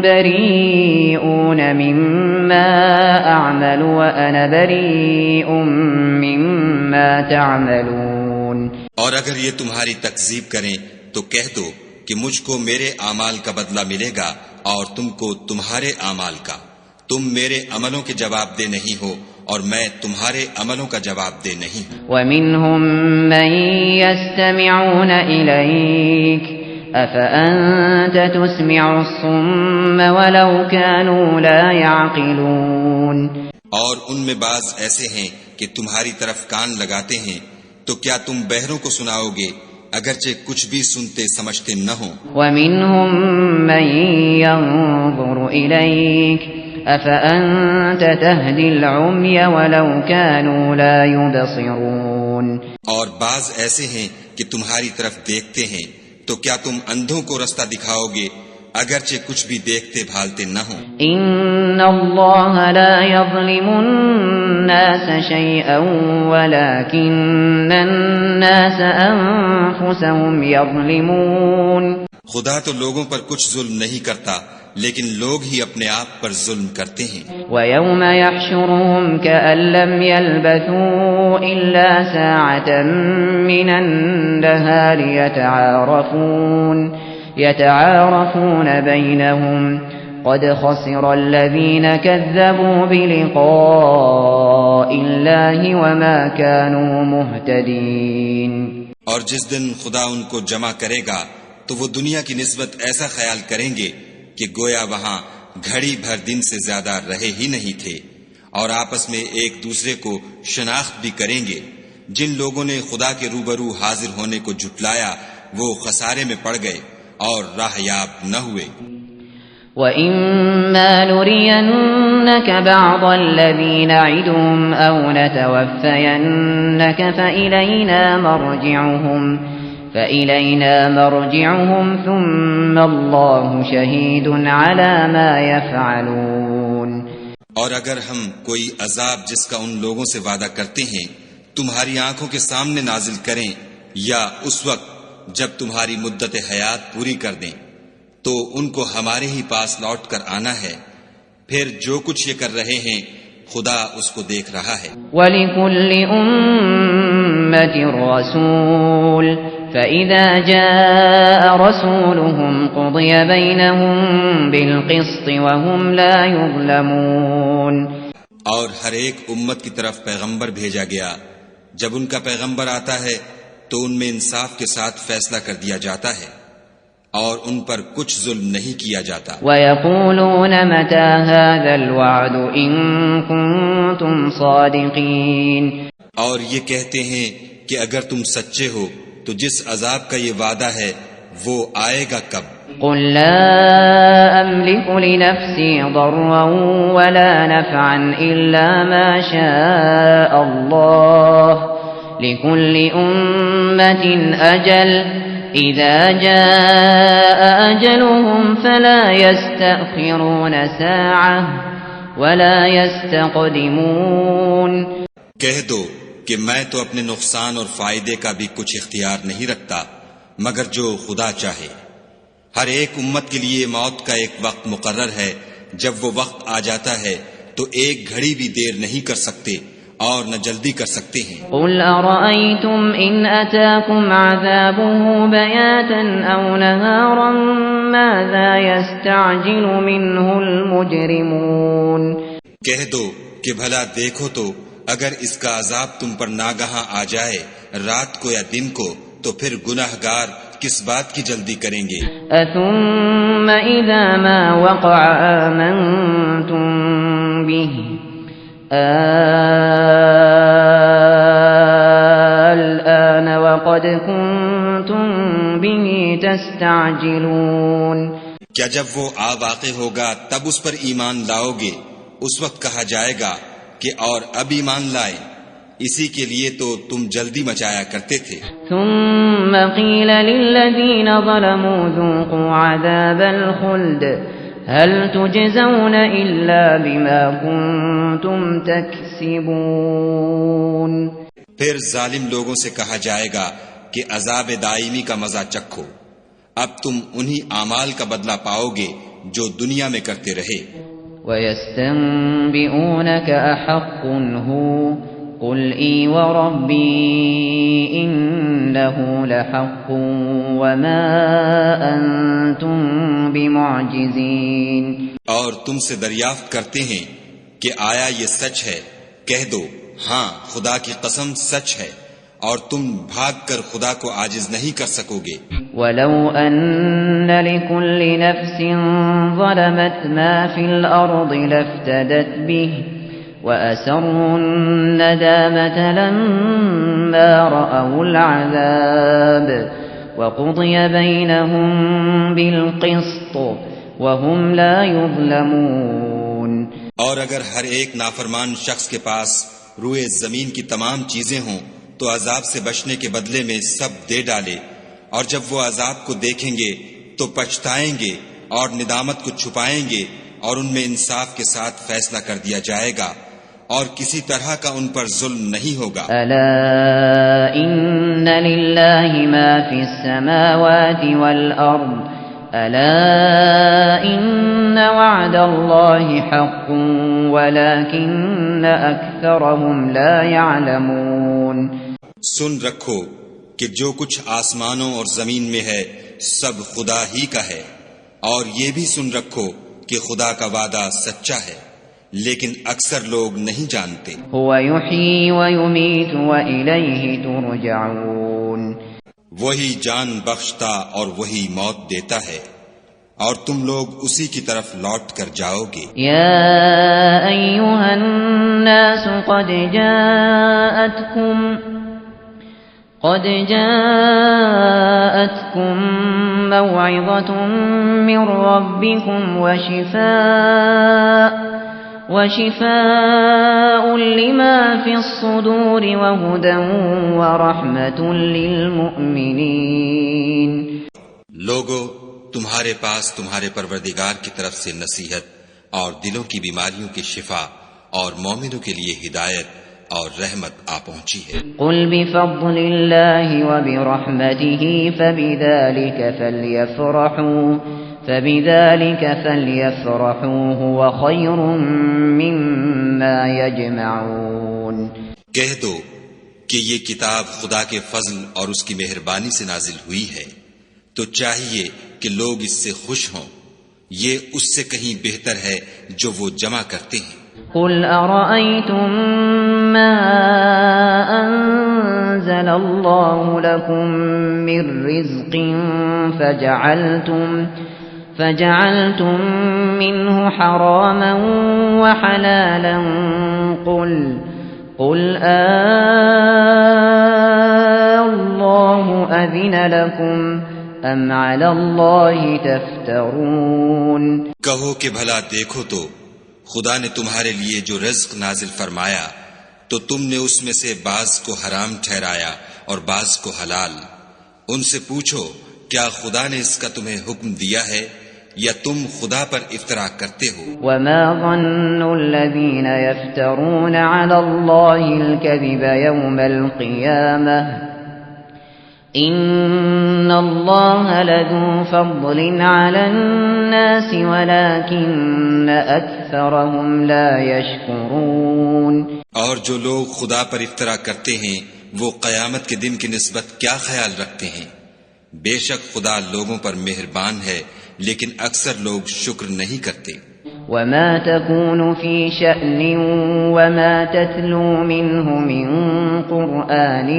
بَرِيئُونَ مِمَّا أَعْمَلُ وَأَنَا بَرِيءٌ مِّمَّا تَعْمَلُونَ. اور اگر یہ تمہاری تکذیب کریں تو کہہ دو کہ مجھ کو میرے اعمال کا بدلہ ملے گا اور تم کو تمہارے اعمال کا. تم میرے عملوں کے جواب دہ نہیں ہو اور میں تمہارے عملوں کا جواب دہ نہیں ہوں. وَمِنْهُمْ مَنْ يَسْتَمِعُونَ إِلَيْكَ أَفَأَنْتَ تُسْمِعُ الصُّمَّ وَلَوْ كَانُوا لَا يَعْقِلُونَ. اور ان میں بعض ایسے ہیں کہ تمہاری طرف کان لگاتے ہیں، تو کیا تم بہروں کو سناؤ گے اگرچہ کچھ بھی سنتے سمجھتے نہ ہوں. وَمِنْهُمْ مَنْ يَنظُرُ إِلَيْكَ أَفَأَنْتَ تَهْدِي الْعُمْيَ وَلَوْ كَانُوا لَا يُبْصِرُونَ. اور بعض ایسے ہیں کہ تمہاری طرف دیکھتے ہیں، تو کیا تم اندھوں کو رستہ دکھاؤ گے اگرچہ کچھ بھی دیکھتے بھالتے نہ ہوں. إِنَّ اللَّهَ لَا يَظْلِمُ النَّاسَ شَيْئًا وَلَكِنَّ النَّاسَ أَنفُسَهُمْ يَظْلِمُونَ. خدا تو لوگوں پر کچھ ظلم نہیں کرتا لیکن لوگ ہی اپنے آپ پر ظلم کرتے ہیں. وَيَوْمَ يَحْشُرُهُمْ كَأَن لَّمْ يَلْبَثُوا إِلَّا سَاعَةً مِّنَ النَّهَارِ يَتَعَارَفُونَ بَيْنَهُمْ قد خسر الذين كذبوا بلقاء الله وما كانوا مهتدين. اور جس دن خدا ان کو جمع کرے گا تو وہ دنیا کی نسبت ایسا خیال کریں گے کہ گویا وہاں گھڑی بھر دن سے زیادہ رہے ہی نہیں تھے، اور آپس میں ایک دوسرے کو شناخت بھی کریں گے. جن لوگوں نے خدا کے روبرو حاضر ہونے کو جھٹلایا وہ خسارے میں پڑ گئے اور راہ یاب نہ ہوئے. وَإِمَّا نُرِيَنَّكَ بَعْضَ الَّذِي نَعِدُهُمْ أَوْ نَتَوَفَّيَنَّكَ فَإِلَيْنَا مَرْجِعُهُمْ ثُمَّ اللَّهُ شَهِيدٌ عَلَى مَا يَفْعَلُونَ. اور اگر ہم کوئی عذاب جس کا ان لوگوں سے وعدہ کرتے ہیں تمہاری آنکھوں کے سامنے نازل کریں یا اس وقت جب تمہاری مدت حیات پوری کر دیں تو ان کو ہمارے ہی پاس لوٹ کر آنا ہے، پھر جو کچھ یہ کر رہے ہیں خدا اس کو دیکھ رہا ہے. وَلِكُلِّ أُمَّةٍ رَسُولٌ فَإِذَا جَاءَ رَسُولُهُمْ قُضِيَ بَيْنَهُم بِالْقِسْطِ وَهُمْ لَا يُظْلَمُونَ. اور ہر ایک امت کی طرف پیغمبر بھیجا گیا، جب ان کا پیغمبر آتا ہے تو ان میں انصاف کے ساتھ فیصلہ کر دیا جاتا ہے اور ان پر کچھ ظلم نہیں کیا جاتا. وَيَقُولُونَ مَتَى هَذَا الْوَعْدُ إِن كُنتُمْ صَادِقِينَ. اور یہ کہتے ہیں کہ اگر تم سچے ہو تو جس عذاب کا یہ وعدہ ہے وہ آئے گا کب؟ قُل لَّا أَمْلِكُ لِنَفْسِي ضَرًّا وَلَا نَفْعًا إِلَّا مَا شَاءَ اللَّهُ لِكُلِّ أُمَّةٍ أَجَلٌ إِذَا جَاءَ أَجَلُهُمْ فَلَا يَسْتَأْخِرُونَ سَاعَةً وَلَا يَسْتَقْدِمُونَ. کہہ دو کہ میں تو اپنے نقصان اور فائدے کا بھی کچھ اختیار نہیں رکھتا مگر جو خدا چاہے. ہر ایک امت کے لیے موت کا ایک وقت مقرر ہے، جب وہ وقت آ جاتا ہے تو ایک گھڑی بھی دیر نہیں کر سکتے اور نہ جلدی کر سکتے ہیں. قُلْ أَرَأَيْتُمْ إِنْ أَتَاكُمْ عَذَابُهُ بَيَاتًا أَوْ نَهَارًا مَاذَا يَسْتَعْجِلُ مِنْهُ الْمُجْرِمُونَ. کہہ دو کہ بھلا دیکھو تو اگر اس کا عذاب تم پر ناگہاں آ جائے رات کو یا دن کو تو پھر گناہگار کس بات کی جلدی کریں گے؟ أَثُمَّ إِذَا مَا وَقَعَ آمَنْتُمْ بِهِ الآن وقد كنتم به تستعجلون. کیا جب وہ واقع ہوگا تب اس پر ایمان لاؤ گے؟ اس وقت کہا جائے گا کہ اور اب ایمان لائے، اسی کے لیے تو تم جلدی مچایا کرتے تھے. ثم قيل للذين ظلموا ذوقوا عذاب الخلد هل تجزون إلا بما كنتم تكسبون. پھر ظالم لوگوں سے کہا جائے گا کہ عذاب دائمی کا مزہ چکھو، اب تم انہی اعمال کا بدلہ پاؤ گے جو دنیا میں کرتے رہے. وَيَسْتَنبِئُونَكَ أَحَقٌّ هُوَ قُلْ إِي وَرَبِّي إِنَّهُ لَحَقٌّ وَمَا أَنْتُمْ بِمُعْجِزِينَ. اور تم سے دریافت کرتے ہیں کہ آیا یہ سچ ہے؟ کہہ دو ہاں خدا کی قسم سچ ہے، اور تم بھاگ کر خدا کو عاجز نہیں کر سکو گے. وَلَوْ أَنَّ لِكُلِّ نَفْسٍ ظَلَمَتْ مَا فِي الْأَرْضِ لَافْتَدَتْ بِهِ وَأَسَرُّوا النَّدَامَةَ لَمَّا رَأَوُا الْعَذَابَ وَقُضِيَ بَيْنَهُم بِالْقِسْطِ وَهُمْ لَا يُظْلَمُونَ. اور اگر ہر ایک نافرمان شخص کے پاس روئے زمین کی تمام چیزیں ہوں تو عذاب سے بچنے کے بدلے میں سب دے ڈالے، اور جب وہ عذاب کو دیکھیں گے تو پچھتائیں گے اور ندامت کو چھپائیں گے، اور ان میں انصاف کے ساتھ فیصلہ کر دیا جائے گا اور کسی طرح کا ان پر ظلم نہیں ہوگا. ألا إن لله ما في السماوات والأرض ألا إن وعد الله حق ولكن أكثرهم لا يعلمون. سن رکھو کہ جو کچھ آسمانوں اور زمین میں ہے سب خدا ہی کا ہے، اور یہ بھی سن رکھو کہ خدا کا وعدہ سچا ہے، لیکن اکثر لوگ نہیں جانتے۔ هو يحيي ويميت وإليه ترجعون۔ وہی جان بخشتا اور وہی موت دیتا ہے، اور تم لوگ اسی کی طرف لوٹ کر جاؤ گے۔ يا أيها الناس قد جاءتكم موعظة من ربكم وشفاء لما في الصدور وهدى ورحمة للمؤمنين۔ لوگو، تمہارے پاس تمہارے پروردگار کی طرف سے نصیحت اور دلوں کی بیماریوں کی شفا اور مومنوں کے لیے ہدایت اور رحمت آ پہنچی ہے۔ قل بفضل الله وبرحمته فبذلك فليفرحوا هو خير مما يجمعون۔ کہہ دو کہ یہ کتاب خدا کے فضل اور اس کی مہربانی سے نازل ہوئی ہے، تو چاہیے کہ لوگ اس سے خوش ہوں، یہ اس سے کہیں بہتر ہے جو وہ جمع کرتے ہیں۔ قل أرأيتم ما أنزل الله لكم من رزق فجعلتم منه حراما وحلالا قل الله أذن لكم أم على الله تفترون۔ کہو کہ بھلا دیکھو تو خدا نے تمہارے لیے جو رزق نازل فرمایا تو تم نے اس میں سے بعض کو حرام ٹھہرایا اور بعض کو حلال۔ ان سے پوچھو کیا خدا نے اس کا تمہیں حکم دیا ہے یا تم خدا پر افطرا کرتے ہو؟ وما ظن الذين يفترون على الله الكذب يوم القيامة إن الله لذو فضل على الناس ولكن أكثرهم لا يشكرون۔ اور جو لوگ خدا پر افطرا کرتے ہیں وہ قیامت کے دن کی نسبت کیا خیال رکھتے ہیں؟ بے شک خدا لوگوں پر مہربان ہے، لیکن اکثر لوگ شکر نہیں کرتے۔ وما تكون في شأن وما تتلو منه من قرآن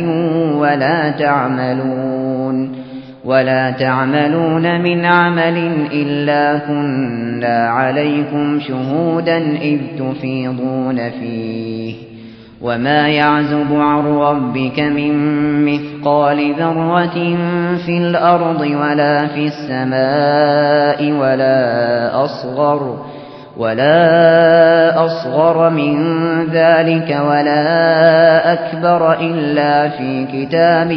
ولا تعملون من عمل إلا كنا عليكم شهودا إذ تفيضون فيه وما يعزب عن ربك من مثقال ذرة في الأرض ولا في السماء ولا أصغر من ذلك ولا أكبر إلا في كتاب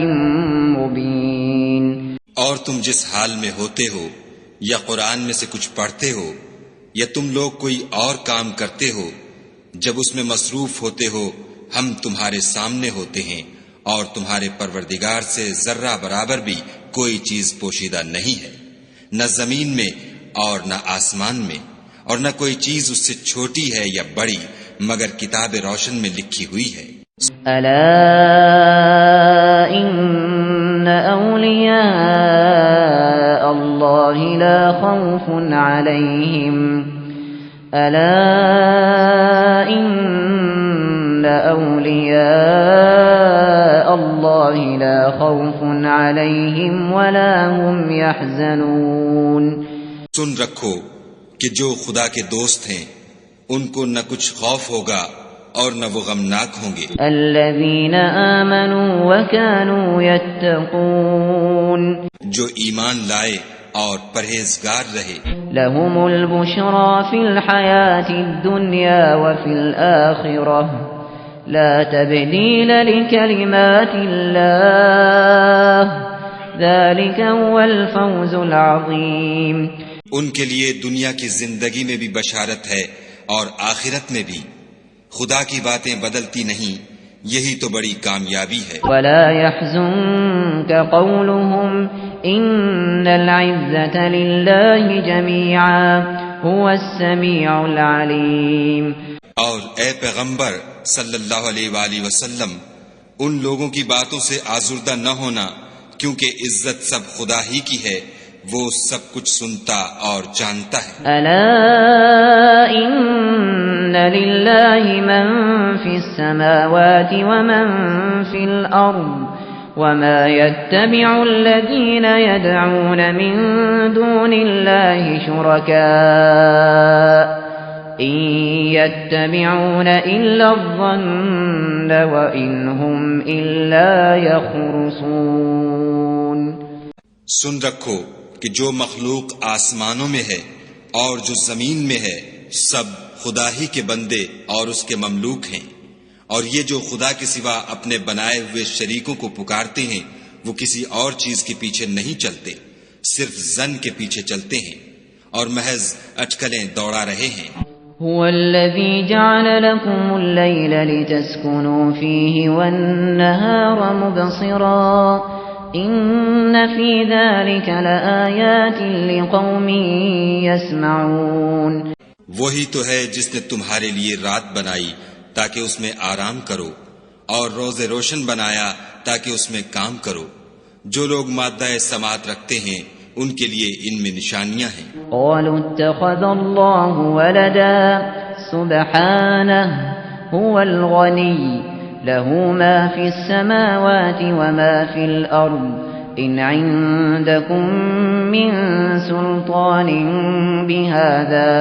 مبين۔ اور تم جس حال میں ہوتے ہو یا قرآن میں سے کچھ پڑھتے ہو یا تم لوگ کوئی اور کام کرتے ہو، جب اس میں مصروف ہوتے ہو ہم تمہارے سامنے ہوتے ہیں، اور تمہارے پروردگار سے ذرہ برابر بھی کوئی چیز پوشیدہ نہیں ہے، نہ زمین میں اور نہ آسمان میں، اور نہ کوئی چیز اس سے چھوٹی ہے یا بڑی مگر کتاب روشن میں لکھی ہوئی ہے۔ ألا إن أولياء الله لا خوف عليهم ولا هم يحزنون۔ سن رکھو کہ جو خدا کے دوست ہیں ان کو نہ کچھ خوف ہوگا اور نہ وہ غمناک ہوں گے۔ الذين آمنوا وكانوا يتقون۔ جو ایمان لائے اور پرہیزگار رہے۔ لهم البشرى في الحياة الدنيا وفي الآخرة لا تبديل لكلمات الله ذلك هو الفوز العظيم۔ ان کے لیے دنیا کی زندگی میں بھی بشارت ہے اور آخرت میں بھی، خدا کی باتیں بدلتی نہیں، یہی تو بڑی کامیابی ہے۔ ولا يحزنك قولهم إن العزة لله جميعا هو السميع العليم۔ اور اے پیغمبر صلی اللہ علیہ وآلہ وسلم، ان لوگوں کی باتوں سے آزردہ نہ ہونا، کیونکہ عزت سب خدا ہی کی ہے، وہ سب کچھ سنتا اور جانتا ہے۔ ألا إن لله من في السماوات ومن في الأرض وما يتبع الذين يدعون من دون الله شركاء إن يتبعون إلا الظن وإن هم إلا يخرصون۔ سن رکھو کہ جو مخلوق آسمانوں میں ہے اور جو زمین میں ہے سب خدا ہی کے بندے اور اس کے مملوک ہیں، اور یہ جو خدا کے سوا اپنے بنائے ہوئے شریکوں کو پکارتے ہیں وہ کسی اور چیز کے پیچھے نہیں چلتے، صرف ظن کے پیچھے چلتے ہیں اور محض اٹکلیں دوڑا رہے ہیں۔ هو الذي جعل لكم الليل لتسكنوا فيه والنهار مبصرا إن في ذلك لآيات لقوم يسمعون۔ وہی تو ہے جس نے تمہارے لیے رات بنائی تاکہ اس میں آرام کرو اور روز روشن بنایا تاکہ اس میں کام کرو۔ جو لوگ مادہ سماعت رکھتے ہیں ان کے لیے ان میں نشانیاں ہیں۔ قالوا اتخذ الله ولدا سبحانه هو الغني له ما في السماوات وما في الأرض إن عندكم من سلطان بهذا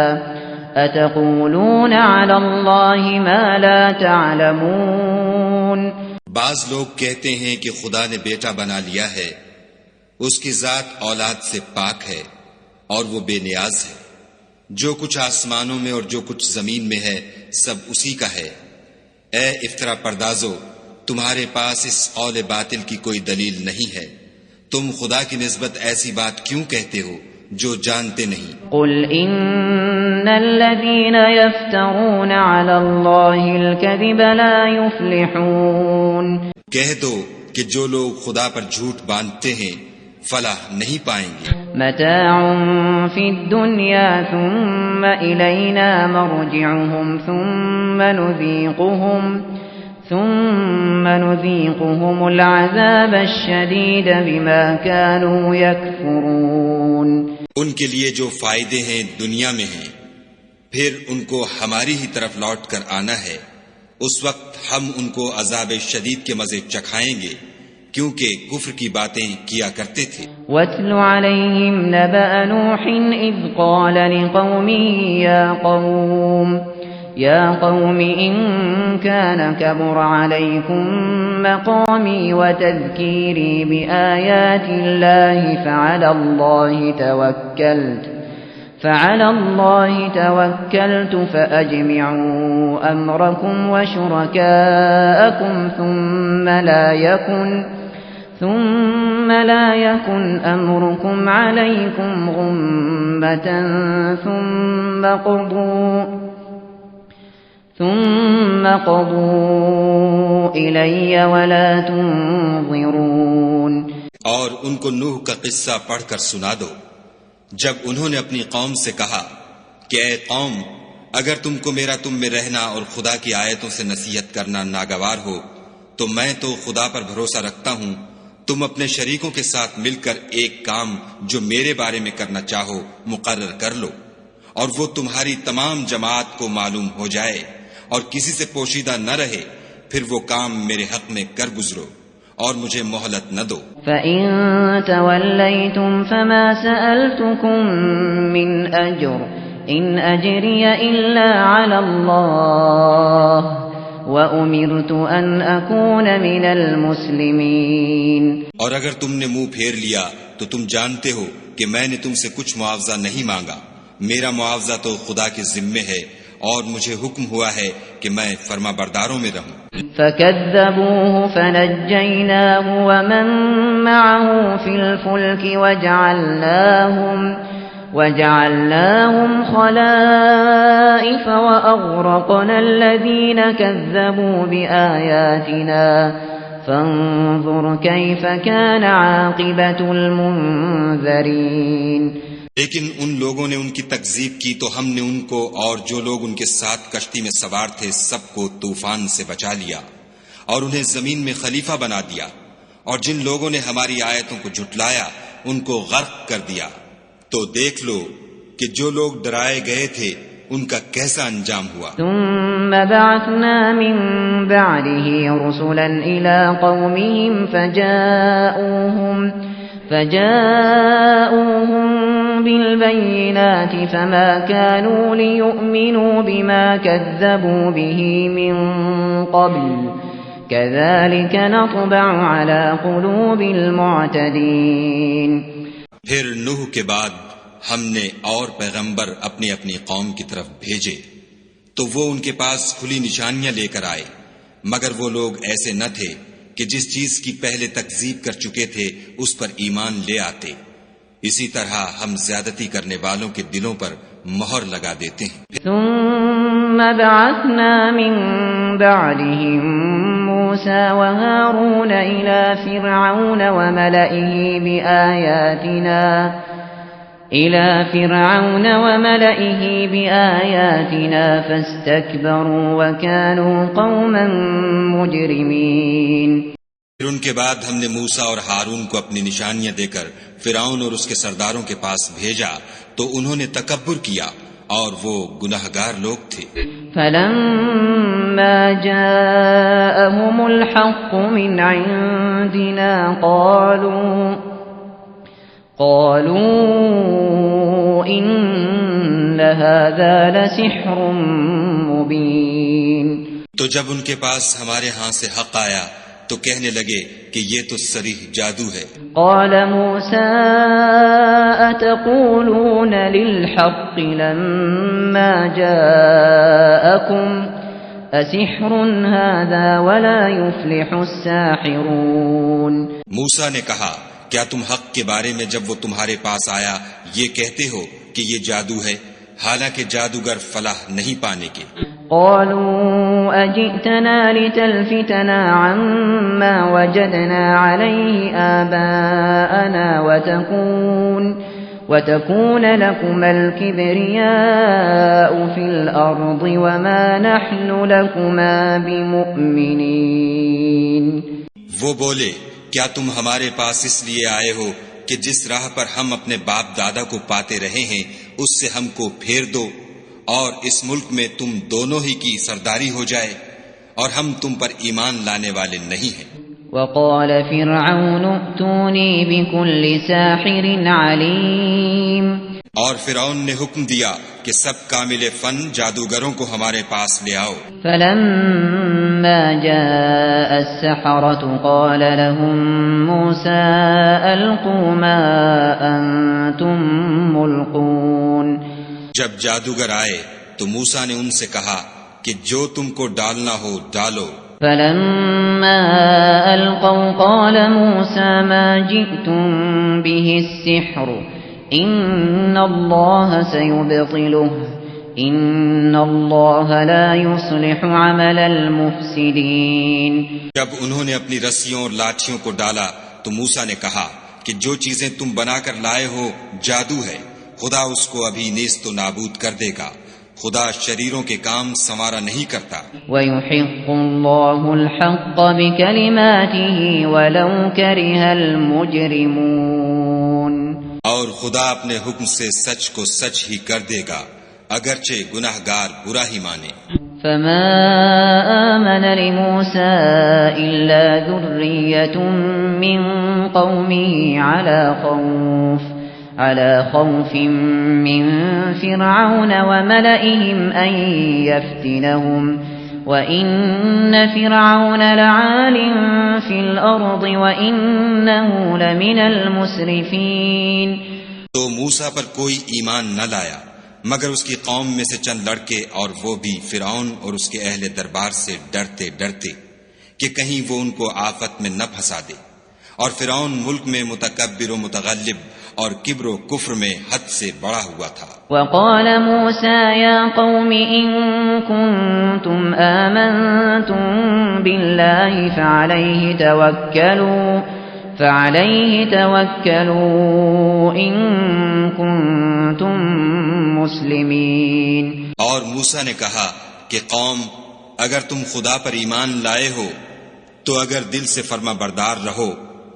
أتقولون على الله ما لا تعلمون۔ بعض لوگ کہتے ہیں کہ خدا نے بیٹا بنا لیا ہے، اس کی ذات اولاد سے پاک ہے اور وہ بے نیاز ہے، جو کچھ آسمانوں میں اور جو کچھ زمین میں ہے سب اسی کا ہے۔ اے افطرا پردازو، تمہارے پاس اس قول باطل کی کوئی دلیل نہیں ہے، تم خدا کی نسبت ایسی بات کیوں کہتے ہو جو جانتے نہیں؟ قل ان الذين يفترون على الله الكذب لا يفلحون۔ کہہ دو کہ جو لوگ خدا پر جھوٹ باندھتے ہیں فلاح نہیں پائیں گے۔ متاع في الدنيا ثم إلينا مرجعهم ثم نذيقهم العذاب الشديد بما كانوا يكفرون۔ ان کے لیے جو فائدے ہیں دنیا میں ہیں، پھر ان کو ہماری ہی طرف لوٹ کر آنا ہے، اس وقت ہم ان کو عذاب شدید کے مزے چکھائیں گے کیونکہ کفر کی باتیں کیا کرتے تھے۔ وَاتْلُ عَلَيْهِمْ نَبَأَ نُوحٍ إِذْ قَالَ لِقَوْمِهِ يَا قَوْمِ إِن كَانَ كَبُرَ عَلَيْكُمْ مَقَامِي وَتَذْكِيرِي بِآيَاتِ اللَّهِ فَعَلَى اللَّهِ تَوَكَّلْتُ فَأَجْمِعُوا أَمْرَكُمْ وَشُرَكَاءَكُمْ ثُمَّ لَا يَكُنْ أَمْرُكُمْ عَلَيْكُمْ غُمَّةً ثُمَّ قَضُوا إِلَيَّ وَلَا تُنظِرُونَ۔ اور ان کو نوح کا قصہ پڑھ کر سنا دو جب انہوں نے اپنی قوم سے کہا کہ اے قوم، اگر تم کو میرا تم میں رہنا اور خدا کی آیتوں سے نصیحت کرنا ناگوار ہو تو میں تو خدا پر بھروسہ رکھتا ہوں، تم اپنے شریکوں کے ساتھ مل کر ایک کام جو میرے بارے میں کرنا چاہو مقرر کر لو، اور وہ تمہاری تمام جماعت کو معلوم ہو جائے اور کسی سے پوشیدہ نہ رہے، پھر وہ کام میرے حق میں کر گزرو اور مجھے مہلت نہ دو۔ فَإِن تَوَلَّيْتُمْ فَمَا سَأَلْتُكُم مِّنْ أَجْرٍ إِنْ أَجْرِيَ إِلَّا عَلَى اللَّهِ وَأُمِرْتُ أَنْ أَكُونَ مِنَ الْمُسْلِمِينَ۔ اور اگر تم نے منہ پھیر لیا تو تم جانتے ہو کہ میں نے تم سے کچھ معاوضہ نہیں مانگا، میرا معاوضہ تو خدا کے ذمے ہے اور مجھے حکم ہوا ہے کہ میں فرما برداروں میں رہوں۔ فَكَذَّبُوهُ فَنَجَّيْنَاهُ وَمَن مَّعَهُ فِي الْفُلْكِ وَجَعَلْنَاهُمْ خَلَائِفَ وَأَغْرَقْنَا الَّذِينَ كَذَّبُوا بِآيَاتِنَا فَانظُرْ كَيْفَ كَانَ عَاقِبَةُ الْمُنذَرِينَ۔ لیکن ان لوگوں نے ان کی تکذیب کی تو ہم نے ان کو اور جو لوگ ان کے ساتھ کشتی میں سوار تھے سب کو طوفان سے بچا لیا اور انہیں زمین میں خلیفہ بنا دیا، اور جن لوگوں نے ہماری آیتوں کو جھٹلایا ان کو غرق کر دیا، تو دیکھ لو کہ جو لوگ ڈرائے گئے تھے ان کا کیسا انجام ہوا۔ ثم بعثنا من بعده رسلا إلى قومهم فجاءوهم بالبينات فما كانوا ليؤمنوا بما كذبوا به من قبل كذلك نطبع على قلوب المعتدين۔ پھر نوح کے بعد ہم نے اور پیغمبر اپنی اپنی قوم کی طرف بھیجے تو وہ ان کے پاس کھلی نشانیاں لے کر آئے، مگر وہ لوگ ایسے نہ تھے کہ جس چیز کی پہلے تکذیب کر چکے تھے اس پر ایمان لے آتے۔ اسی طرح ہم زیادتی کرنے والوں کے دلوں پر مہر لگا دیتے ہیں۔ ثم بعثنا من بعدهم موسى وهارون إلى فرعون وملئه بآياتنا فاستكبروا وكانوا قوما مجرمين۔ پھر ان کے بعد ہم نے موسیٰ اور ہارون کو اپنی نشانیاں دے کر فرعون اور اس کے سرداروں کے پاس بھیجا تو انہوں نے تکبر کیا اور وہ گناہگار لوگ تھے۔ فلما جاءهم الحق من عندنا قالوا إن هذا لسحر مبين۔ تو جب ان کے پاس ہمارے ہاں سے حق آیا تو کہنے لگے کہ یہ تو صریح جادو ہے۔ قال موسى أتقولون للحق لما جاءكم أسحر هذا ولا يفلح الساحرون۔ موسیٰ نے کہا کیا تم حق کے بارے میں جب وہ تمہارے پاس آیا یہ کہتے ہو کہ یہ جادو ہے، حالانکہ جادوگر فلاح نہیں پانے کے۔ قالوا أجئتنا لتلفتنا عما وجدنا عليه آباءنا وتكون لكما الكبرياء في الأرض وما نحن لكما بمؤمنين۔ وہ بولے کیا تم ہمارے پاس اس لیے آئے ہو کہ جس راہ پر ہم اپنے باپ دادا کو پاتے رہے ہیں اس سے ہم کو پھیر دو اور اس ملک میں تم دونوں ہی کی سرداری ہو جائے، اور ہم تم پر ایمان لانے والے نہیں ہیں۔ وقال فرعون ائتوني بكل ساحر عليم۔ اور فرعون نے حکم دیا کہ سب کامل فن جادوگروں کو ہمارے پاس لے آؤ۔ فلما جاء السحرة قال لهم موسى ألقوا ما أنتم ملقون۔ جب جادوگر آئے تو موسیٰ نے ان سے کہا کہ جو تم کو ڈالنا ہو ڈالو۔ فلما ألقوا قال موسى ما جئتم به السحر إن الله سيبطله إن الله لا يصلح عمل المفسدين۔ جب انہوں نے اپنی رسیوں اور لاٹھیوں کو ڈالا تو موسیٰ نے کہا کہ جو چیزیں تم بنا کر لائے ہو جادو ہے، خدا اس کو ابھی نیست و نابود کر دے گا، خدا شریروں کے کام سنوارا نہیں کرتا۔ وَيُحِقُّ اللَّهُ الْحَقَّ بِكَلِمَاتِهِ وَلَوْ كَرِهَ الْمُجْرِمُونَ۔ اور خدا اپنے حکم سے سچ کو سچ ہی کر دے گا اگرچہ گناہگار برا ہی مانے۔ فما آمن لموسى إلا ذرية من قومه على خوف من فرعون وملئهم أن يفتنهم وَإِنَّ فِرْعَوْنَ لَعَالٍ فِي الْأَرْضِ وَإِنَّهُ لَمِنَ الْمُسْرِفِينَ۔ تو موسیٰ پر کوئی ایمان نہ لایا مگر اس کی قوم میں سے چند لڑکے، اور وہ بھی فرعون اور اس کے اہل دربار سے ڈرتے ڈرتے کہ کہیں وہ ان کو آفت میں نہ پھنسا دے، اور فرعون ملک میں متکبر و متغلب اور کبر و کفر میں حد سے بڑا ہوا تھا۔ وقال موسى يا قوم إن كنتم آمنتم بالله فعليه توكلوا إن كنتم مسلمين۔ اور موسیٰ نے کہا کہ قوم اگر تم خدا پر ایمان لائے ہو تو اگر دل سے فرما بردار رہو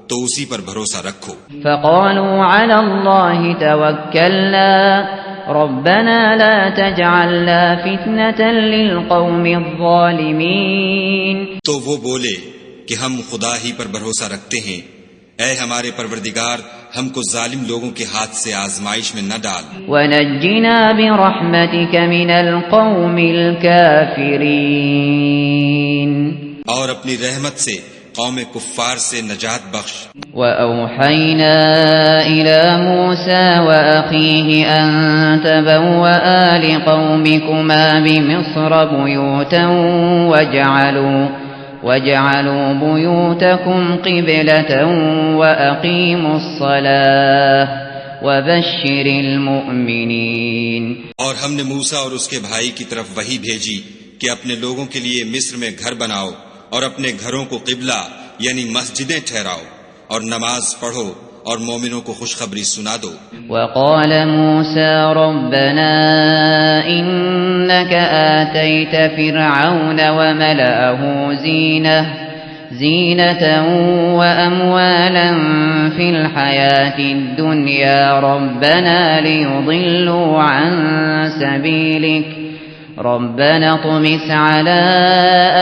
تو اسی پر بھروسہ رکھو۔ فقالوا على الله توكلنا ربنا لا تجعلنا فتنة للقوم الظالمين۔ تو وہ بولے کہ ہم خدا ہی پر بھروسہ رکھتے ہیں، اے ہمارے پروردگار ہم کو ظالم لوگوں کے ہاتھ سے آزمائش میں نہ ڈال۔ ونجنا برحمتك من القوم الكافرين۔ اور اپنی رحمت سے قوم کفار سے نجات بخش۔ وأوحينا إلى موسى وأخيه أن تبوأ لقومكما بمصر بيوتا وَاجْعَلُوا بُيُوتَكُمْ قِبْلَةً وَأَقِيمُوا الصَّلَاةَ وَبَشِّرِ الْمُؤْمِنِينَ۔ اور ہم نے موسیٰ اور اس کے بھائی کی طرف وحی بھیجی کہ اپنے لوگوں کے لیے مصر میں گھر بناؤ اور اپنے گھروں کو قبلہ یعنی مسجدیں ٹھہراؤ اور نماز پڑھو اور مومنوں کو خوشخبری سنا دو۔ وقال موسى ربنا إنك آتيت فرعون وملأه زينة وأموالا في الحياة الدنيا ربنا ليضلوا عن سبيلك ربنا اطمس على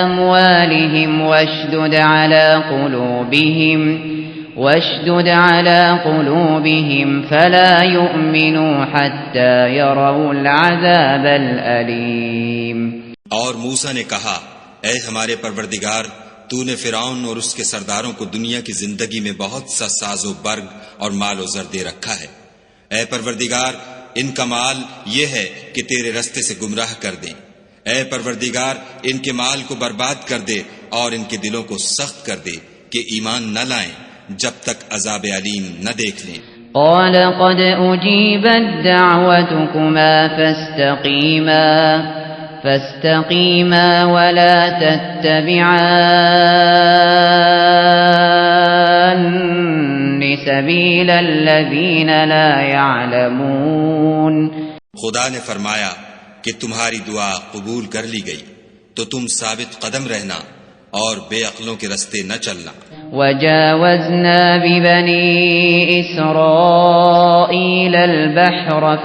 أموالهم واشدد على قلوبهم فلا يؤمنوا حتى يروا العذاب الأليم۔ اور موسیٰ نے کہا اے ہمارے پروردگار تو نے فرعون اور اس کے سرداروں کو دنیا کی زندگی میں بہت سا ساز و برگ اور مال و زر دے رکھا ہے، اے پروردگار ان کا مال یہ ہے کہ تیرے رستے سے گمراہ کر دیں، اے پروردگار ان کے مال کو برباد کر دے اور ان کے دلوں کو سخت کر دے کہ ایمان نہ لائیں جب تک عذاب علیم نہ دیکھ لیں۔ قال قد أجيبت دعوتكما فاستقيما ولا تتبعان سبيل الذين لا يعلمون۔ خدا نے فرمایا کہ تمہاری دعا قبول کر لی گئی تو تم ثابت قدم رہنا اور بے عقلوں کے رستے نہ چلنا۔ وجاوزنا ببني إسرائيل البحر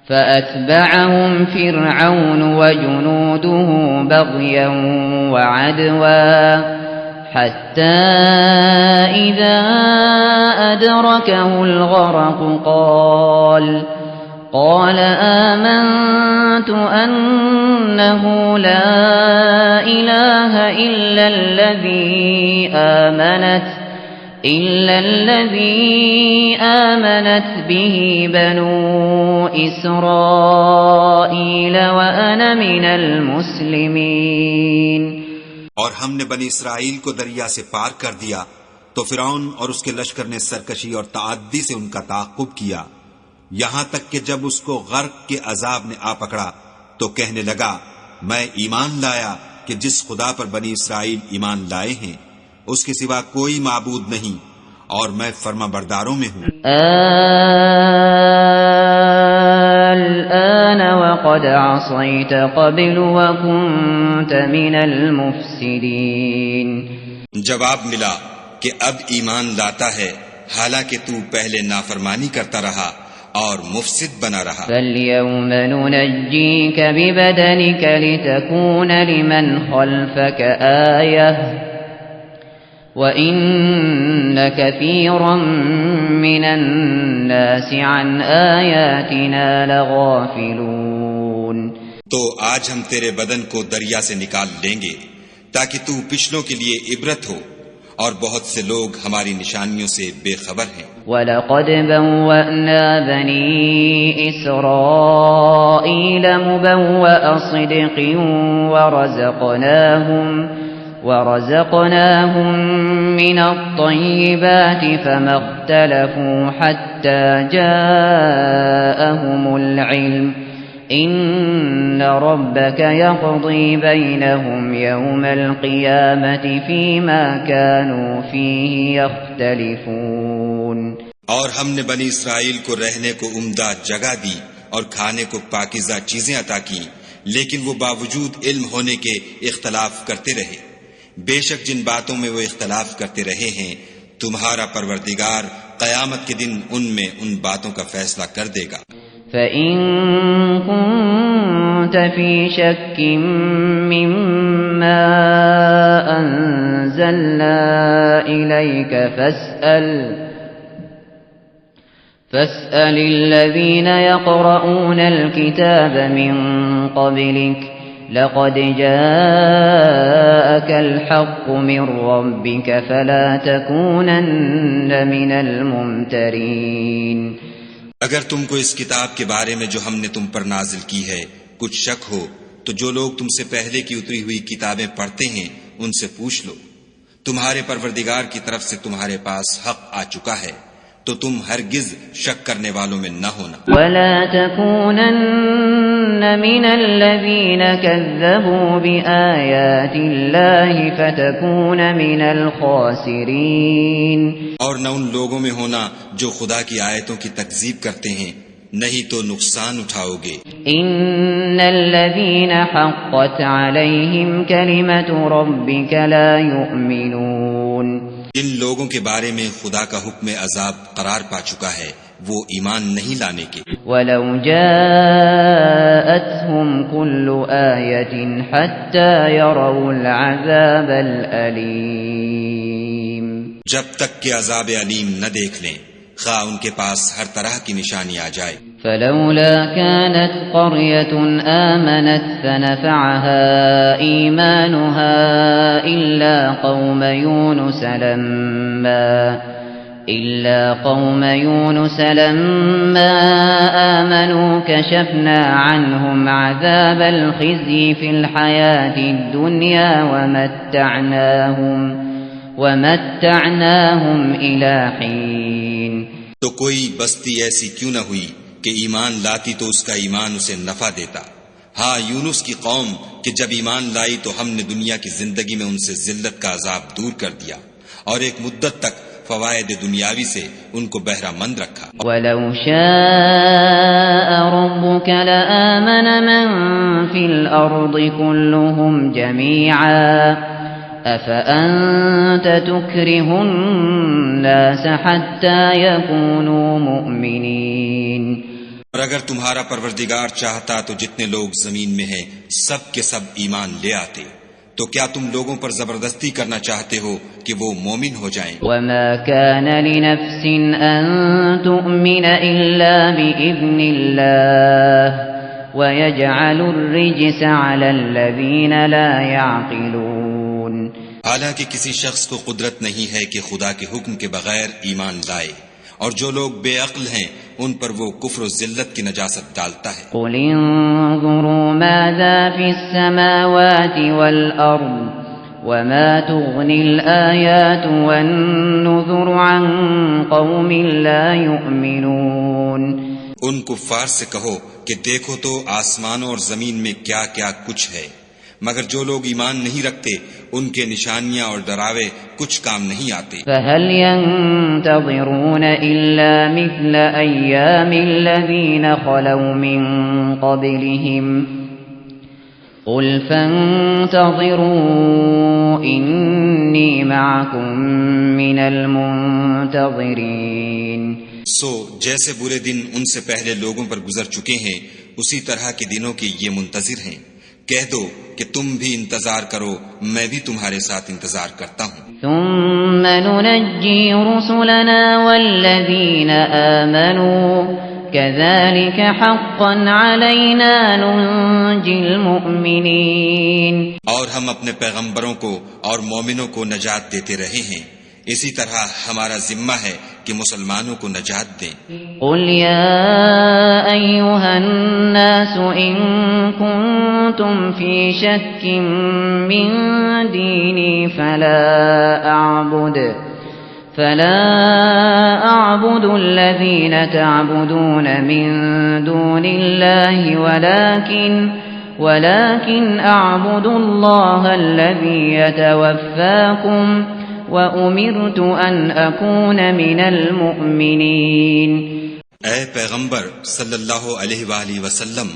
فأتبعهم فرعون وجنوده بغيا وعدوا حتى إذا أدركه الغرق قال آمنت أنه لا إله إلا الذي آمنت به بنو إسرائيل وأنا من المسلمين۔ اور ہم نے بنی اسرائیل کو دریا سے پار کر دیا تو فرعون اور اس کے لشکر نے سرکشی اور تعدی سے ان کا تعاقب کیا، یہاں تک کہ جب اس کو غرق کے عذاب نے آ پکڑا تو کہنے لگا میں ایمان لایا کہ جس خدا پر بنی اسرائیل ایمان لائے ہیں اس کے سوا کوئی معبود نہیں اور میں فرما برداروں میں ہوں۔ الآن وقد عصيت قبل وكنت من المفسدين۔ جواب ملا کہ اب ایمان لاتا ہے حالانکہ تو پہلے نافرمانی کرتا رہا اور مفسد بنا رہا۔ فَالْيَوْمَ نُنَجِّيكَ بِبَدَنِكَ لِتَكُونَ لِمَنْ خَلْفَكَ آيَةً وَإِنَّ كَثِيرًا مِّنَ النَّاسِ عَنْ آيَاتِنَا لَغَافِلُونَ۔ تو آج ہم تیرے بدن کو دریا سے نکال لیں گے تاکہ تو پچھلوں کے لیے عبرت ہو، اور بہت سے لوگ ہماری نشانیوں سے بے خبر ہیں۔ وَلَقَدْ بَوَّأْنَا بَنِي إِسْرَائِيلَ مُبَوَّأَ صِدْقٍ وَرَزَقْنَاهُمْ مِنَ الطَّيِّبَاتِ فَمَا اخْتَلَفُوا حَتَّى جَاءَهُمُ الْعِلْمُ إِنَّ رَبَّكَ يَقْضِي بَيْنَهُمْ يَوْمَ الْقِيَامَةِ فِيمَا كَانُوا فِيهِ يَخْتَلِفُونَ۔ اور ہم نے بنی اسرائیل کو رہنے کو عمدہ جگہ دی اور کھانے کو پاکیزہ چیزیں عطا کی، لیکن وہ باوجود علم ہونے کے اختلاف کرتے رہے۔ بے شک جن باتوں میں وہ اختلاف کرتے رہے ہیں تمہارا پروردگار قیامت کے دن ان میں ان باتوں کا فیصلہ کر دے گا۔ فَإِن كُنتَ فِي شَكٍّ مِّمَّا أَنزَلْنَا إِلَيْكَ فَاسْأَلِ الَّذِينَ يَقْرَؤُونَ الْكِتَابَ مِن قَبْلِكَ لَقَدْ جَاءَكَ الْحَقُّ مِن رَّبِّكَ فَلَا تَكُونَنَّ مِنَ الْمُمْتَرِينَ۔ اگر تم کو اس کتاب کے بارے میں جو ہم نے تم پر نازل کی ہے کچھ شک ہو تو جو لوگ تم سے پہلے کی اتری ہوئی کتابیں پڑھتے ہیں ان سے پوچھ لو، تمہارے پروردگار کی طرف سے تمہارے پاس حق آ چکا ہے تو تم ہرگز شک کرنے والوں میں نہ ہونا۔ وَلَا تَكُونَنَّ مِنَ الَّذِينَ كَذَّبُوا بِآيَاتِ اللَّهِ فَتَكُونَ مِنَ الْخَاسِرِينَ، اور نہ ان لوگوں میں ہونا جو خدا کی آیتوں کی تکذیب کرتے ہیں، نہیں تو نقصان اٹھاؤ گے۔ إِنَّ الَّذِينَ حَقَّتْ عَلَيْهِمْ كَلِمَةُ رَبِّكَ لَا يُؤْمِنُونَ، جن لوگوں کے بارے میں خدا کا حکم عذاب قرار پا چکا ہے وہ ایمان نہیں لانے کے۔ وَلَوْ جَاءَتْهُمْ كُلُّ آيَةٍ حَتَّى يَرَوْا الْعَذَابَ الْأَلِيمَ، جب تک کہ عذاب علیم نہ دیکھ لیں خواہ ان کے پاس ہر طرح کی نشانی آ جائے۔ فَلَوْلَا كَانَتْ قَرْيَةٌ آمَنَتْ فَنَفَعَهَا إِيمَانُهَا إِلَّا قَوْمَ يُونُسَ لَمَّا آمَنُوا كَشَفْنَا عَنْهُمْ عَذَابَ الْخِزْيِ فِي الْحَيَاةِ الدُّنْيَا وَمَتَّعْنَاهُمْ إِلَى حِينٍ۔ تو کوئی بستی ایسی کیوں نہ ہوئی کہ ایمان لاتی تو اس کا ایمان اسے نفع دیتا۔ ہاں یونس کی قوم کہ جب ایمان لائی تو ہم نے دنیا کی زندگی میں ان سے ذلت کا عذاب دور کر دیا اور ایک مدت تک فوائد دنیاوی سے ان کو بہرہ مند رکھا۔ وَلَوْ شَاءَ رَبُّكَ لَآمَنَ مَن فِي الْأَرْضِ كُلُّهُمْ جَمِيعًا أَفَأَنْتَ تُكْرِهُ النَّاسَ حَتَّى يَكُونُوا مُؤْمِنِينَ۔ اور اگر تمہارا پروردگار چاہتا تو جتنے لوگ زمین میں ہیں سب کے سب ایمان لے آتے، تو کیا تم لوگوں پر زبردستی کرنا چاہتے ہو کہ وہ مومن ہو جائیں؟ وَمَا كَانَ لِنَفْسٍ أَن تُؤْمِنَ إِلَّا بِإِذْنِ اللَّهِ وَيَجْعَلُ الرِّجْسَ عَلَى الَّذِينَ لَا يَعْقِلُونَ۔ حالانکہ کسی شخص کو قدرت نہیں ہے کہ خدا کے حکم کے بغیر ایمان لائے، اور جو لوگ بے عقل ہیں ان پر وہ کفر و ذلت کی نجاست ڈالتا ہے۔ قُلِ انظُرُوا مَاذَا فِي السَّمَاوَاتِ وَالْأَرْضِ وَمَا تُغْنِي الْآيَاتُ وَالنُّذُرُ عَن قَوْمٍ لَا يُؤْمِنُونَ۔ ان کفار سے کہو کہ دیکھو تو آسمانوں اور زمین میں کیا کیا کچھ ہے، مگر جو لوگ ایمان نہیں رکھتے ان کے نشانیاں اور ڈراوے کچھ کام نہیں آتے۔ فَهَلْ يَنتَظِرُونَ إِلَّا مِثْلَ أَيَّامِ الَّذِينَ خَلَوْا مِن قَبْلِهِمْ قُلْ فَانتَظِرُوا إِنِّي مَعَكُم مِّنَ الْمُنتَظِرِينَ۔ سو جیسے برے دن ان سے پہلے لوگوں پر گزر چکے ہیں اسی طرح کے دنوں کے یہ منتظر ہیں۔ کہہ دو کہ تم بھی انتظار کرو، میں بھی تمہارے ساتھ انتظار کرتا ہوں۔ ثُمَّ نُنَجِّي رُسُلَنَا وَالَّذِينَ آمَنُوا كَذَلِكَ حَقًّا عَلَيْنَا نُنْجِي الْمُؤْمِنِينَ۔ اور ہم اپنے پیغمبروں کو اور مومنوں کو نجات دیتے رہے ہیں، اسی طرح ہمارا ذمہ ہے کہ مسلمانوں کو نجات دیں۔ قُلْ يَا أَيُّهَا النَّاسُ إِن كُنتُمْ فِي شَكٍّ مِّن دِينِي فَلَا أَعْبُدُ الَّذِينَ تَعْبُدُونَ مِن دُونِ اللَّهِ وَلَكِنْ أَعْبُدُ اللَّهَ الَّذِي يَتَوَفَّاكُمْ وَأُمِرْتُ أَنْ أَكُونَ مِنَ الْمُؤْمِنِينَ۔ اے پیغمبر صلی اللہ علیہ وآلہ وسلم،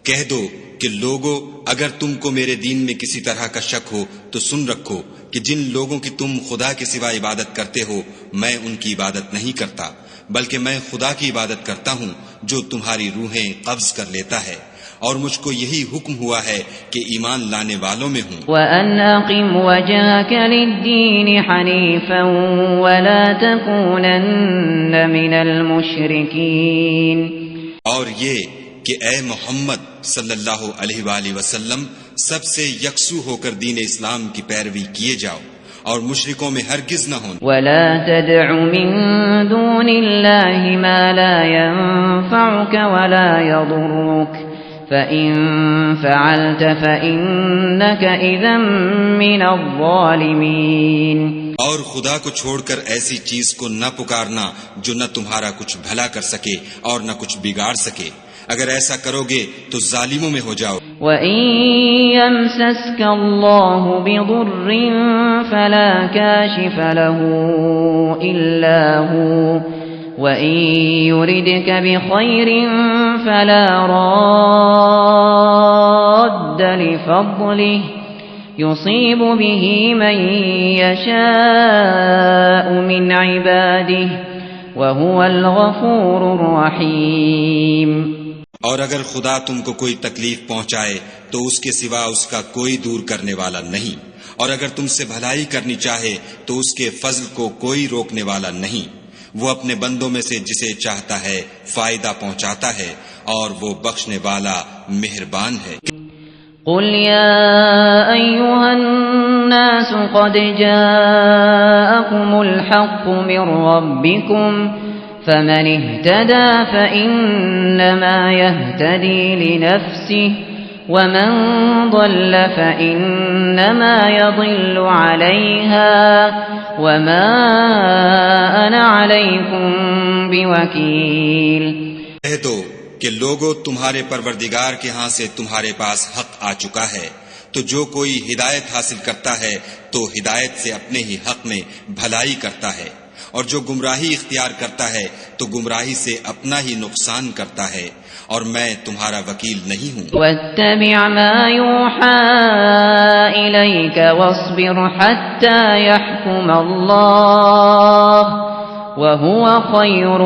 کہہ دو کہ لوگو اگر تم کو میرے دین میں کسی طرح کا شک ہو تو سن رکھو کہ جن لوگوں کی تم خدا کے سوا عبادت کرتے ہو میں ان کی عبادت نہیں کرتا، بلکہ میں خدا کی عبادت کرتا ہوں جو تمہاری روحیں قبض کر لیتا ہے، اور مجھ کو یہی حکم ہوا ہے کہ ایمان لانے والوں میں ہوں۔ وَأَنْ أَقِمْ وَجْهَكَ لِلدِّينِ حَنِيفًا وَلَا تَكُونَنَّ مِنَ الْمُشْرِكِينَ، اور یہ کہ اے محمد صلی اللہ علیہ وآلہ وسلم سب سے یکسو ہو کر دین اسلام کی پیروی کیے جاؤ اور مشرکوں میں ہرگز نہ ہوں۔ وَلَا تَدْعُ مِن دُونِ اللَّهِ مَا لَا يَنفَعُكَ وَلَا يَضُرُّكَ فَإِن فَعَلْتَ فَإِنَّكَ إِذًا مِّنَ الظَّالِمِينَ، اور خدا کو چھوڑ کر ایسی چیز کو نہ پکارنا جو نہ تمہارا کچھ بھلا کر سکے اور نہ کچھ بگاڑ سکے، اگر ایسا کرو گے تو ظالموں میں ہو جاؤ۔ وَإِن يَمْسَسْكَ اللَّهُ بِضُرٍّ فَلَا كَاشِفَ لَهُ إِلَّا هُوَ وَإِن يُرِدْكَ بِخَيْرٍ فَلَا رَادَّ لِفَضْلِهِ يُصِيبُ بِهِ مَن يَشَاءُ مِنْ عِبَادِهِ وَهُوَ الْغَفُورُ الرَّحِيمُ۔ اور اگر خدا تم کو کوئی تکلیف پہنچائے تو اس کے سوا اس کا کوئی دور کرنے والا نہیں، اور اگر تم سے بھلائی کرنی چاہے تو اس کے فضل کو کوئی روکنے والا نہیں، وہ اپنے بندوں میں سے جسے چاہتا ہے فائدہ پہنچاتا ہے اور وہ بخشنے والا مہربان ہے۔ قل يا أيها الناس قد جاءكم الحق من ربكم فمن اهتدى فإنما يهتدي لنفسه ومن ضل فإنما يضل عليها وما أنا عليكم بوكيل۔ کہہ دو کہ لوگو تمہارے پروردگار کے ہاں سے تمہارے پاس حق آ چکا ہے، تو جو کوئی ہدایت حاصل کرتا ہے تو ہدایت سے اپنے ہی حق میں بھلائی کرتا ہے، اور جو گمراہی اختیار کرتا ہے تو گمراہی سے اپنا ہی نقصان کرتا ہے، اور میں تمہارا وکیل نہیں ہوں۔ واتبع ما يوحى إليك واصبر حتى يحكم الله وهو خير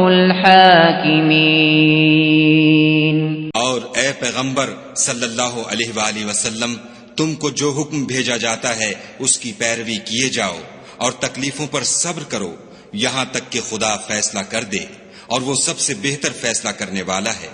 الحاكمين۔ اور اے پیغمبر صلی اللہ علیہ وآلہ وسلم تم کو جو حکم بھیجا جاتا ہے اس کی پیروی کیے جاؤ اور تکلیفوں پر صبر کرو یہاں تک کہ خدا فیصلہ کر دے، اور وہ سب سے بہتر فیصلہ کرنے والا ہے۔